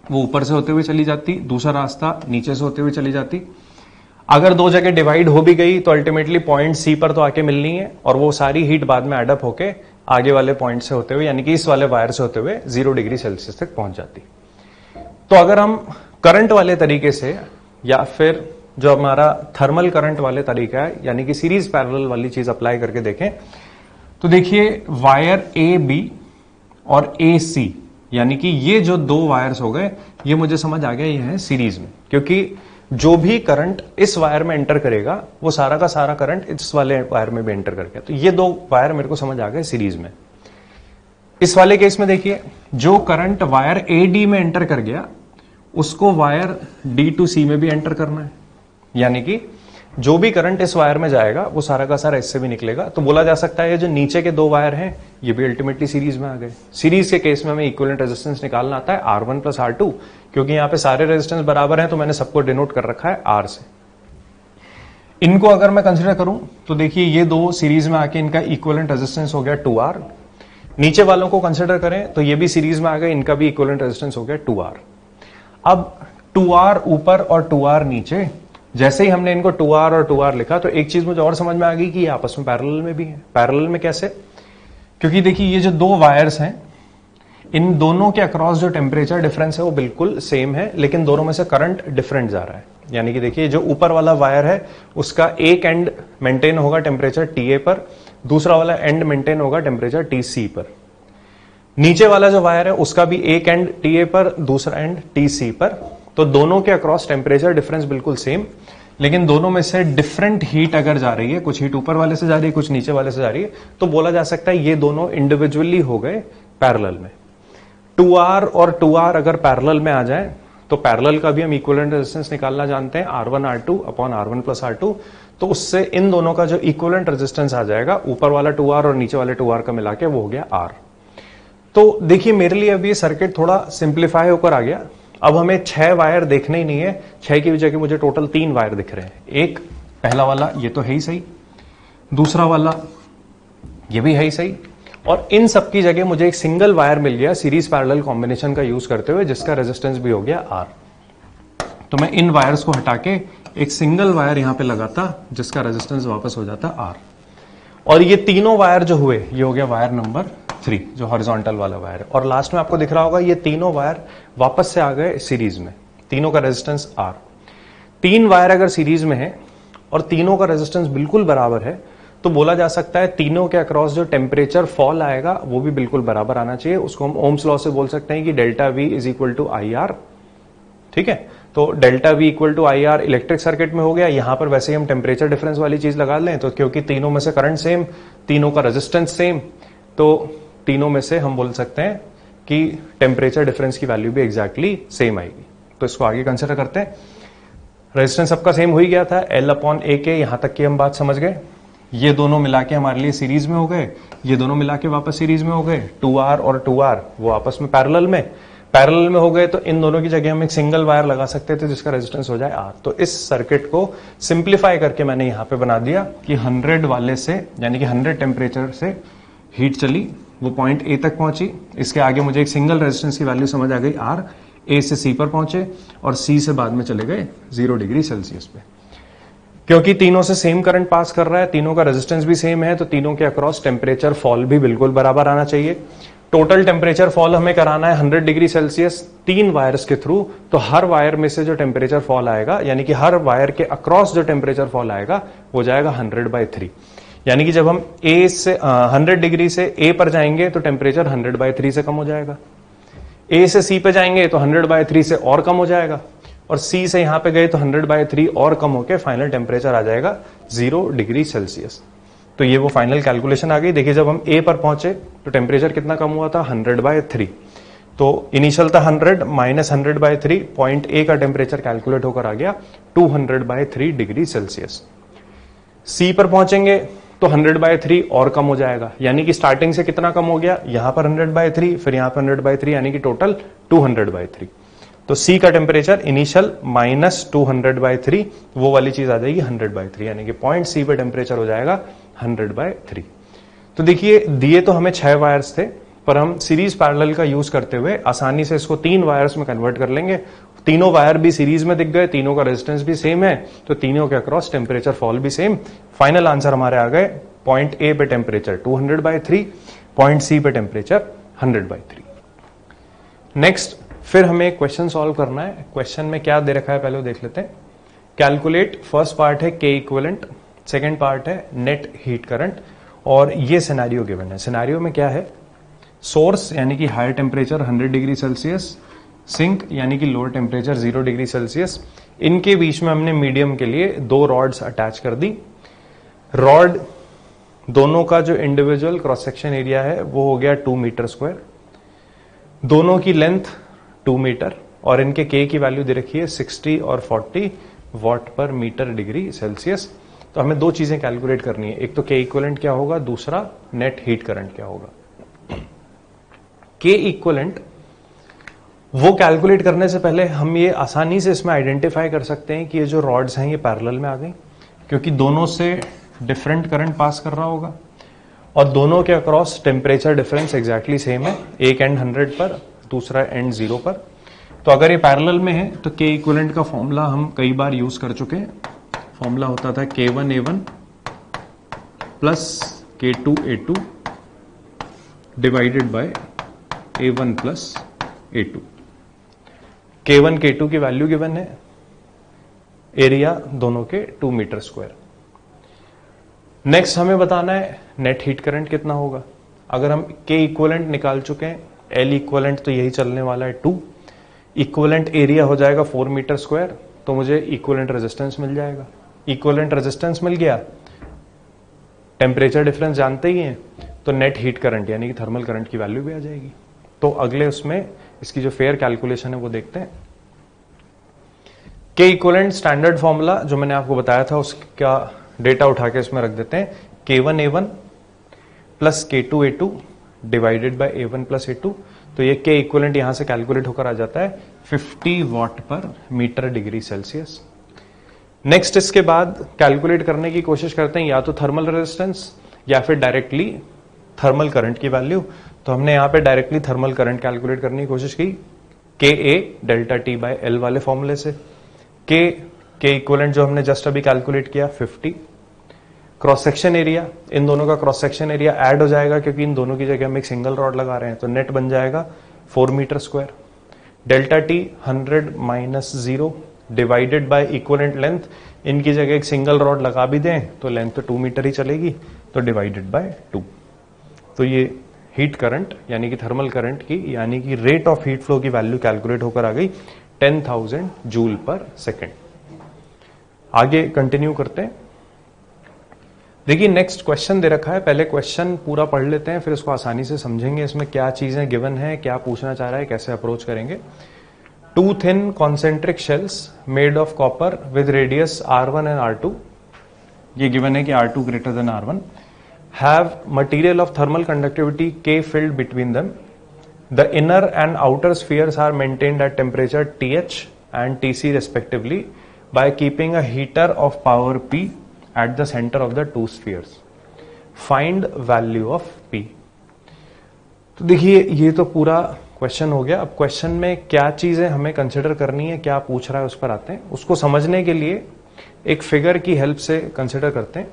वो ऊपर से होते हुए चली जाती, दूसरा रास्ता नीचे से होते हुए चली जाती। अगर दो जगह डिवाइड हो भी गई तो अल्टीमेटली पॉइंट सी पर तो आके मिलनी है और वो सारी हीट बाद में एडअप होके आगे वाले पॉइंट से होते हुए यानी कि इस वाले वायर से होते हुए 0 डिग्री सेल्सियस तक पहुंच जाती। तो अगर हम करंट वाले तरीके से या फिर जो हमारा थर्मल करंट वाले तरीका है यानी कि सीरीज पैरेलल वाली चीज अप्लाई करके देखें तो देखिए वायर ए बी और ए सी यानी कि ये जो दो वायर्स हो गए ये मुझे समझ आ गया ये है सीरीज में, क्योंकि जो भी करंट इस वायर में एंटर करेगा वो सारा का सारा करंट इस वाले वायर में भी एंटर करेगा। तो ये दो वायर मेरे को समझ आ गए सीरीज में। इस वाले केस में देखिए जो करंट वायर ए डी में एंटर कर गया उसको वायर डी टू सी में भी एंटर करना है, यानी कि जो भी करंट इस वायर में जाएगा वो सारा का सारा इससे भी निकलेगा। तो बोला जा सकता है ये जो नीचे के दो वायर हैं ये भी अल्टीमेटली सीरीज में आ गए। सीरीज के केस में हमें इक्विवेलेंट रेजिस्टेंस निकालना आता है R1 प्लस R2, क्योंकि यहाँ पे सारे रेजिस्टेंस बराबर हैं तो मैंने सबको डिनोट कर रखा है R से। इनको अगर मैं कंसिडर करूं तो देखिए ये दो सीरीज में आके इनका इक्विवेलेंट रेजिस्टेंस हो गया 2R। नीचे वालों को कंसिडर करें तो ये भी सीरीज में आ गए, इनका भी इक्विवेलेंट रेजिस्टेंस हो गया 2R। अब 2R ऊपर और 2R नीचे, जैसे ही हमने इनको 2R और 2R लिखा तो एक चीज मुझे और समझ में आ गई कि ये आपस में पैरेलल में भी है। पैरेलल में कैसे? क्योंकि देखिए ये जो दो वायर्स हैं इन दोनों के अक्रॉस जो टेम्परेचर डिफरेंस है वो बिल्कुल सेम है, लेकिन दोनों में से करंट डिफरेंट जा रहा है। यानी कि देखिए जो ऊपर वाला वायर है उसका एक एंड मेंटेन होगा टेम्परेचर TA पर, दूसरा वाला एंड मेंटेन होगा टेम्परेचर TC पर। नीचे वाला जो वायर है उसका भी एक एंड TA पर, दूसरा एंड TC पर। तो दोनों के अक्रॉस टेम्परेचर डिफरेंस बिल्कुल सेम, लेकिन दोनों में से डिफरेंट हीट अगर जा रही है, कुछ हीट ऊपर वाले से जा रही है कुछ नीचे वाले से जा रही है, तो बोला जा सकता है ये दोनों इंडिविजुअली हो गए पैरेलल में। 2R और 2R अगर पैरेलल में आ जाए तो पैरेलल का भी हम इक्विवेलेंट रेजिस्टेंस निकालना जानते हैं, R1 R2 upon R1 plus R2। तो उससे इन दोनों का जो इक्विवेलेंट रेजिस्टेंस आ जाएगा ऊपर वाला 2R और नीचे वाले 2R का मिला के वो हो गया R। तो देखिए मेरे लिए अभी ये सर्किट थोड़ा सिंप्लीफाई होकर आ गया। अब हमें 6 वायर देखने ही नहीं है, 6 की जगह मुझे टोटल 3 वायर दिख रहे हैं। एक पहला वाला ये तो है ही सही, दूसरा वाला ये भी है ही सही, और इन सब की जगह मुझे एक सिंगल वायर मिल गया सीरीज पैरेलल कॉम्बिनेशन का यूज करते हुए जिसका रेजिस्टेंस भी हो गया R। तो मैं इन वायर्स को हटा के एक सिंगल वायर यहां पे लगाता जिसका रेजिस्टेंस वापस हो जाता R। और ये तीनों वायर जो हुए ये हो गया वायर नंबर 3 जो हॉरिजॉन्टल वाला वायर है। और लास्ट में आपको दिख रहा होगा ये तीनों वायर वापस से आ गए सीरीज में, तीनों का रेजिस्टेंस R। 3 वायर अगर सीरीज में है और तीनों का रेजिस्टेंस बिल्कुल बराबर है तो बोला जा सकता है तीनों के अक्रॉस जो टेम्परेचर फॉल आएगा वो भी बिल्कुल बराबर आना चाहिए। उसको हम ओम्स लॉ से बोल सकते हैं कि delta V is equal to IR। ठीक है, तो delta V equal to IR electric circuit में हो गया। यहां पर वैसे ही हम टेम्परेचर डिफरेंस वाली चीज लगा लें तो क्योंकि तीनों में से करंट सेम, तीनों का रेजिस्टेंस सेम, तो तीनों में से हम बोल सकते हैं कि टेम्परेचर डिफरेंस की वैल्यू भी एग्जैक्टली सेम आएगी। तो इसको आगे कंसिडर करते हैं। रेजिस्टेंस सबका सेम हो ही गया था, L अपॉन A के, यहां तक की हम बात समझ गए। ये दोनों मिला के हमारे लिए सीरीज में हो गए, ये दोनों मिला के वापस सीरीज में हो गए। 2R और 2R वो आपस में पैरेलल में हो गए, तो इन दोनों की जगह हम एक सिंगल वायर लगा सकते थे जिसका रेजिस्टेंस हो जाए R। तो इस सर्किट को सिंप्लीफाई करके मैंने यहां पे बना दिया कि 100 वाले से यानी कि 100 टेम्परेचर से हीट चली, वो पॉइंट A तक पहुंची। इसके आगे मुझे एक सिंगल रेजिस्टेंस की वैल्यू समझ आ गई R। A से C पर पहुंचे और C से बाद में चले गए 0 डिग्री सेल्सियस पे। क्योंकि तीनों से सेम करंट पास कर रहा है, तीनों का रेजिस्टेंस भी सेम है, तो तीनों के अक्रॉस टेम्परेचर फॉल भी बिल्कुल बराबर आना चाहिए। टोटल टेम्परेचर फॉल हमें कराना है 100 डिग्री सेल्सियस 3 वायर्स के थ्रू। तो हर वायर में से जो टेम्परेचर फॉल आएगा यानी कि हर वायर के अक्रॉस जो टेम्परेचर फॉल आएगा वो जाएगा 100/3। यानी कि जब हम A से 100 डिग्री से A पर जाएंगे तो टेम्परेचर 100/3 से कम हो जाएगा। A से C पे जाएंगे तो 100/3 से और कम हो जाएगा, और C से यहां पे गए तो 100/3 और कम होकर फाइनल टेम्परेचर आ जाएगा 0 डिग्री सेल्सियस। तो ये वो फाइनल कैलकुलेशन आ गई। देखिए जब हम A पर पहुंचे तो टेम्परेचर कितना कम हुआ था, 100/3। तो इनिशियल था 100 माइनस 100/3, पॉइंट A का टेम्परेचर कैलकुलेट होकर आ गया 200/3 डिग्री सेल्सियस। C पर पहुंचेंगे तो 100/3 और कम हो जाएगा, यानी कि स्टार्टिंग से कितना कम हो गया, यहां पर 100/3 फिर यहां पर 100/3 यानी कि टोटल 200/3। तो C का टेम्परेचर इनिशियल माइनस 200/3 वो वाली चीज आ जाएगी 100/3, यानी कि पॉइंट C पे टेम्परेचर हो जाएगा 100/3। तो देखिए दिए तो हमें 6 वायर्स थे, पर हम सीरीज पैरेलल का यूज करते हुए आसानी से इसको 3 वायर्स में कन्वर्ट कर लेंगे। तीनों वायर भी सीरीज में दिख गए, तीनों का रेजिस्टेंस भी सेम है, तो तीनों के अक्रॉस टेम्परेचर फॉल भी सेम। फाइनल आंसर हमारे आ गए, पॉइंट ए पे टेम्परेचर 200/3, पॉइंट सी पे टेम्परेचर 100/3। नेक्स्ट फिर हमें क्वेश्चन सॉल्व करना है। क्वेश्चन में क्या दे रखा है पहले वो देख लेते हैं। कैलकुलेट, फर्स्ट पार्ट है के इक्विवेलेंट, सेकेंड पार्ट है नेट हीट करंट, और ये सिनेरियो गिवन है। सिनेरियो में क्या है, सोर्स यानी कि higher temperature 100 degree Celsius, sink यानी कि लोअर टेम्परेचर 0 डिग्री सेल्सियस, इनके बीच में हमने मीडियम के लिए 2 रॉड्स अटैच कर दी। रॉड दोनों का जो इंडिविजुअल क्रॉस सेक्शन एरिया है वो हो गया 2 मीटर स्क्वायर, दोनों की लेंथ 2 मीटर, और इनके के की वैल्यू दे रखी है 60 और 40 what per metre degree Celsius. तो हमें 2 चीजें कैलकुलेट करनी है, एक तो के इक्विवेलेंट क्या होगा, दूसरा नेट हीट करंट क्या होगा। के इक्विवेलेंट वो कैलकुलेट करने से पहले हम ये आसानी से इसमें आइडेंटिफाई कर सकते हैं कि ये जो रॉड्स हैं ये पैरेलल में आ गई, क्योंकि दोनों से डिफरेंट करंट पास कर रहा होगा और दोनों के across temperature difference exactly same है, एक एंड 100 पर, दूसरा एंड 0 पर। तो अगर ये पैरेलल में है तो के इक्विवेलेंट का फॉर्मूला हम कई बार यूज कर चुके हैं। फॉर्मूला होता था K1A1 plus K2A2 divided by A1 plus A2। K1 K2 की वैल्यू गिवन है, एरिया दोनों के 2 मीटर स्क्वायर। नेक्स्ट हमें बताना है नेट हीट करंट कितना होगा। अगर हम के इक्विवेलेंट निकाल चुके हैं, एल इक्विवेलेंट तो यही चलने वाला है 2, इक्विवेलेंट एरिया हो जाएगा 4 मीटर स्क्वायर, तो मुझे इक्विवेलेंट रेजिस्टेंस मिल जाएगा। इक्विवेलेंट रेजिस्टेंस मिल गया, टेम्परेचर डिफरेंस जानते ही हैं, तो नेट हीट करंट यानी कि थर्मल करंट की वैल्यू भी आ जाएगी। तो अगले उसमें इसकी जो फेयर कैलकुलेशन है वो देखते हैं। के इक्विवेलेंट स्टैंडर्ड फॉर्मूला जो मैंने आपको बताया था उसका डेटा उठा के इसमें रख देते हैं। K1A1 plus K2A2 divided by A1 plus A2, तो ये के इक्विवेलेंट यहां से कैलकुलेट होकर आ जाता है 50 what per metre degree Celsius. Next इसके बाद कैलकुलेट करने की कोशिश करते हैं या तो थर्मल रेजिस्टेंस या फिर डायरेक्टली थर्मल करंट की वैल्यू। तो हमने यहां पे डायरेक्टली थर्मल करंट कैलकुलेट करने की कोशिश की, KA delta T by L वाले फॉर्मूले से। के इक्विवेलेंट जो हमने जस्ट अभी कैलकुलेट किया 50, क्रॉस सेक्शन एरिया, इन दोनों का क्रॉस सेक्शन एरिया ऐड हो जाएगा क्योंकि इन दोनों की जगह हम एक सिंगल रॉड लगा रहे हैं, तो नेट बन जाएगा 4 metre square. Delta T 100 minus 0 divided by equivalent length, इनकी जगह एक सिंगल रॉड लगा भी दें तो लेंथ तो 2 मीटर ही चलेगी, तो डिवाइडेड बाय 2। तो ये हीट करंट यानी कि थर्मल करंट की यानी कि रेट ऑफ हीट फ्लो की वैल्यू कैलकुलेट होकर आ गई 10,000 जूल पर सेकेंड। आगे कंटिन्यू करते हैं। देखिए नेक्स्ट क्वेश्चन दे रखा है, पहले क्वेश्चन पूरा पढ़ लेते हैं फिर इसको आसानी से समझेंगे इसमें क्या चीजें गिवन है, क्या पूछना चाह रहा है, कैसे अप्रोच करेंगे। 2 thin concentric shells made of copper with radius R1 and R2, ये गिवन है कि R2 greater than R1, have material of thermal conductivity K filled between them. The inner and outer spheres are maintained at temperature TH and TC respectively by keeping a heater of power P at the center of the 2 spheres. Find value of P. तो देखिए ये तो पूरा क्वेश्चन हो गया। अब क्वेश्चन में क्या चीजें हमें कंसिडर करनी है, क्या पूछ रहा है उस पर आते हैं। उसको समझने के लिए एक फिगर की हेल्प से कंसिडर करते हैं।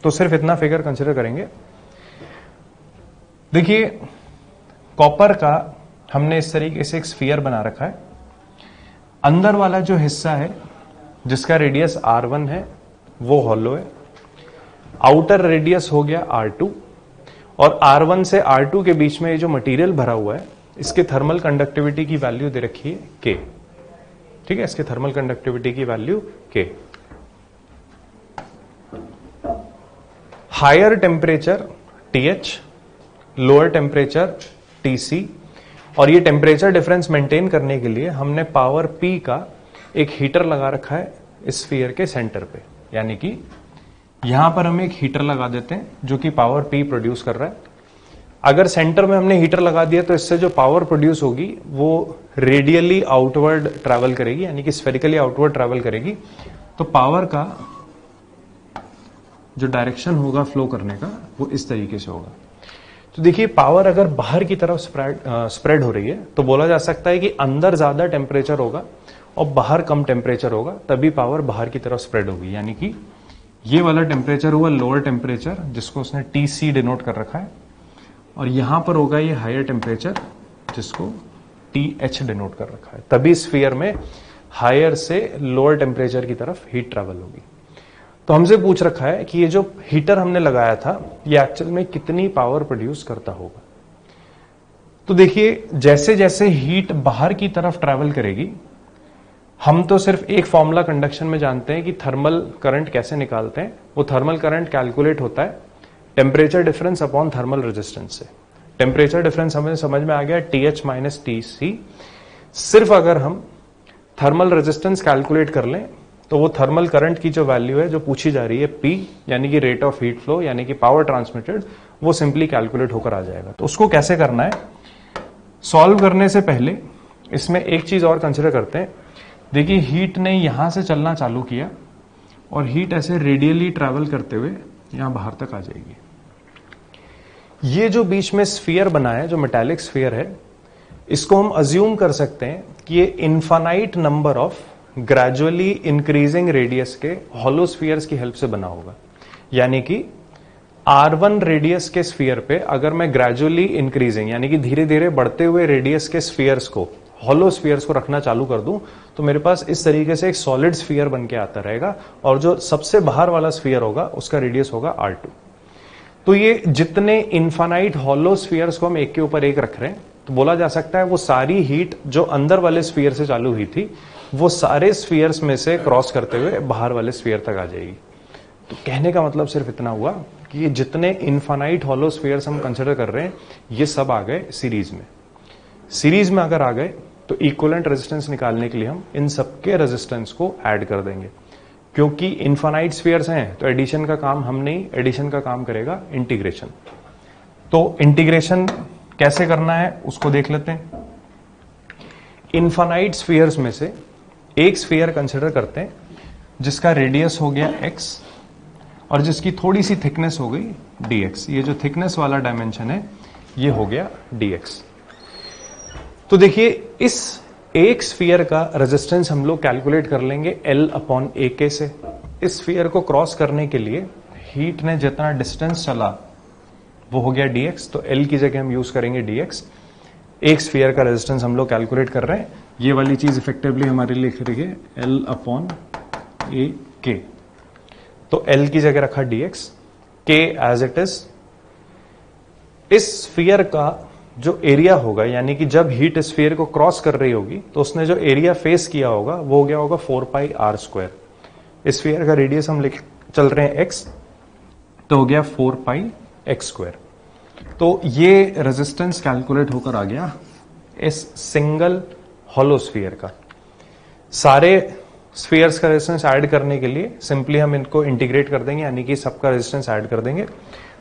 तो सिर्फ इतना फिगर कंसिडर करेंगे। देखिए कॉपर का हमने इस तरीके से एक स्फीयर बना रखा है, अंदर वाला जो हिस्सा है जिसका रेडियस R1 है वो हॉलो है, आउटर रेडियस हो गया R2, और R1 से R2 के बीच में ये जो मटेरियल भरा हुआ है इसके थर्मल कंडक्टिविटी की वैल्यू दे रखी है K। ठीक है, इसके थर्मल कंडक्टिविटी की value K। Higher temperature TH, lower temperature TC, और ये टेम्परेचर डिफरेंस मेंटेन करने के लिए हमने पावर P का एक हीटर लगा रखा है इस स्फीयर के सेंटर पे, यानी कि यहां पर हम एक हीटर लगा देते हैं जो कि पावर P प्रोड्यूस कर रहा है। अगर सेंटर में हमने हीटर लगा दिया तो इससे जो पावर प्रोड्यूस होगी वो रेडियली आउटवर्ड ट्रैवल करेगी, यानी कि स्फेरिकली आउटवर्ड ट्रैवल करेगी। तो पावर का जो डायरेक्शन होगा फ्लो करने का वो इस तरीके से होगा। तो देखिए पावर अगर बाहर की तरफ स्प्रेड हो रही है तो बोला जा सकता है कि अंदर ज्यादा टेम्परेचर होगा और बाहर कम टेम्परेचर होगा, तभी पावर बाहर की तरफ स्प्रेड होगी। यानी कि ये वाला टेम्परेचर हुआ लोअर टेम्परेचर जिसको उसने TC डिनोट कर रखा है, और यहां पर होगा ये हायर टेम्परेचर जिसको TH डिनोट कर रखा है। तभी स्फीयर में हायर से लोअर टेम्परेचर की तरफ हीट ट्रैवल होगी। तो हमसे पूछ रखा है कि ये जो हीटर हमने लगाया था ये एक्चुअल में कितनी पावर प्रोड्यूस करता होगा। तो देखिए जैसे जैसे हीट बाहर की तरफ ट्रैवल करेगी, हम तो सिर्फ एक फॉर्मूला कंडक्शन में जानते हैं कि थर्मल करंट कैसे निकालते हैं। वो थर्मल करंट कैलकुलेट होता है temperature difference upon thermal resistance से। टेम्परेचर डिफरेंस हमें समझ में आ गया TH माइनस TC। सिर्फ अगर हम थर्मल रेजिस्टेंस कैलकुलेट कर लें तो वो थर्मल करंट की जो वैल्यू है जो पूछी जा रही है P यानी कि रेट ऑफ हीट फ्लो यानी कि पावर ट्रांसमिटेड, वो सिंपली कैलकुलेट होकर आ जाएगा। तो उसको कैसे करना है, सॉल्व करने से पहले इसमें एक चीज और कंसिडर करते हैं। देखिए हीट ने यहां से चलना चालू किया और हीट ऐसे रेडियली ट्रैवल करते हुए यहां बाहर तक आ जाएगी। ये जो बीच में स्फीयर बना है, जो मेटालिक स्फीयर है, इसको हम अज्यूम कर सकते हैं कि ये infinite number of gradually increasing radius के हॉलो स्फीयर्स की हेल्प से बना होगा। यानी कि R1 रेडियस के स्फीयर पे अगर मैं ग्रेजुअली इंक्रीजिंग यानी कि धीरे धीरे बढ़ते हुए रेडियस के स्फीयर्स को, हॉलो स्फीयर्स को रखना चालू कर दूं तो मेरे पास इस तरीके से एक सॉलिड स्फीयर बन के आता रहेगा, और जो सबसे बाहर वाला स्फीयर होगा उसका रेडियस होगा R2। तो ये जितने इनफाइनाइट हॉलो स्फीयर्स को हम एक के ऊपर एक रख रहे हैं, तो बोला जा सकता है वो सारी हीट जो अंदर वाले स्फीयर से चालू हुई थी वो सारे स्फीयर्स में से क्रॉस करते हुए बाहर वाले स्फीयर तक आ जाएगी। तो कहने का मतलब सिर्फ इतना हुआ कि ये जितने इनफाइनाइट हॉलो स्फीयर्स हम कंसिडर कर रहे हैं ये सब आ गए सीरीज में। सीरीज में अगर आ गए तो इक्विवेलेंट रेजिस्टेंस निकालने के लिए हम इन सबके रेजिस्टेंस को ऐड कर देंगे। क्योंकि इनफाइनाइट स्फीयर्स हैं तो एडिशन का काम हम नहीं, एडिशन का काम करेगा इंटीग्रेशन। तो इंटीग्रेशन कैसे करना है उसको देख लेते हैं। इनफाइनाइट स्फीयर्स में से एक स्फीयर कंसिडर करते हैं जिसका रेडियस हो गया x और जिसकी थोड़ी सी थिकनेस हो गई dx। ये जो थिकनेस वाला डायमेंशन है ये हो गया dx। तो देखिए इस एक स्फीयर का रेजिस्टेंस हम लोग कैलकुलेट कर लेंगे L अपॉन AK से। इस स्फीयर को क्रॉस करने के लिए हीट ने जितना डिस्टेंस चला वो हो गया dx, तो L की जगह हम यूज करेंगे dx। एक स्फीयर का रेजिस्टेंस हम लोग कैलकुलेट कर रहे हैं, ये वाली चीज इफेक्टिवली हमारे लिए लिख रही है L अपॉन AK। तो L की जगह रखा dx, K as it is. इस स्फीयर का जो एरिया होगा यानी कि जब हीट स्फीयर को क्रॉस कर रही होगी तो उसने जो एरिया फेस किया होगा वो हो गया होगा 4πr²। इस स्फीयर का रेडियस हम चल रहे हैं x, तो हो गया 4πx²। तो ये रेजिस्टेंस कैलकुलेट होकर आ गया इस सिंगल हॉलो स्फीयर का। सारे स्फीयर्स का रेजिस्टेंस ऐड करने के लिए सिंपली हम इनको इंटीग्रेट कर देंगे यानी कि सबका रेजिस्टेंस ऐड कर देंगे।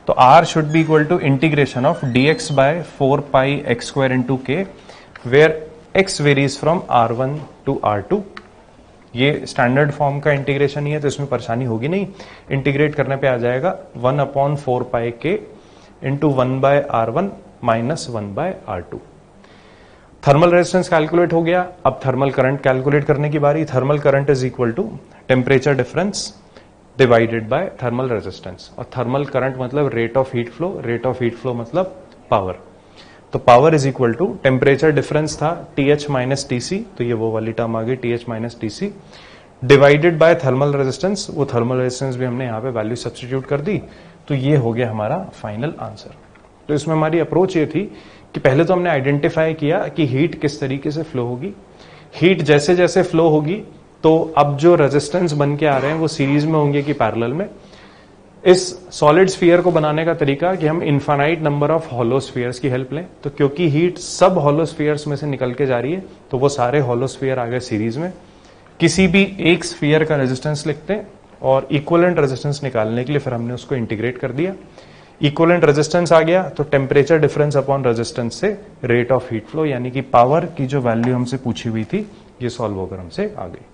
तो R should be equal to integration of dx by 4πx² into k, where x varies from R1 to R2। ये स्टैंडर्ड फॉर्म का इंटीग्रेशन ही है तो इसमें परेशानी होगी नहीं। इंटीग्रेट करने पे आ जाएगा 1 upon 4πk into 1/R1 minus 1/R2। Thermal resistance calculate हो गया। अब थर्मल करंट कैलकुलेट करने की बारी। Thermal current is equal to temperature difference divided by thermal resistance. और थर्मल करंट मतलब rate of heat flow, rate of heat flow मतलब पावर। तो power is equal to temperature difference था TH माइनस TC, तो ये वो वाली टर्म आ गई TH minus TC divided by thermal resistance. वो थर्मल रेजिस्टेंस भी हमने यहाँ पे वैल्यू सब्स्टिट्यूट कर दी, तो ये हो गया हमारा फाइनल आंसर। तो इसमें हमारी अप्रोच ये थी कि पहले तो हमने आइडेंटिफाई किया कि हीट किस तरीके से फ्लो होगी। हीट जैसे जैसे फ्लो होगी तो अब जो रेजिस्टेंस बन के आ रहे हैं वो सीरीज में होंगे कि पैरेलल में। इस सॉलिड स्फीयर को बनाने का तरीका कि हम infinite number of hollow spheres की हेल्प लें। तो क्योंकि हीट सब हॉलो स्फीयर्स में से निकल के जा रही है तो वो सारे हॉलो स्फीयर आ गए सीरीज में। किसी भी एक स्फीयर का रेजिस्टेंस लिखते हैं और इक्विवेलेंट रेजिस्टेंस निकालने के लिए फिर हमने उसको इंटीग्रेट कर दिया। इक्विवेलेंट रेजिस्टेंस आ गया तो टेम्परेचर डिफरेंस अपॉन रेजिस्टेंस से रेट ऑफ हीट फ्लो यानी कि पावर की जो वैल्यू हमसे पूछी हुई थी ये सॉल्व होकर हमसे आ गई।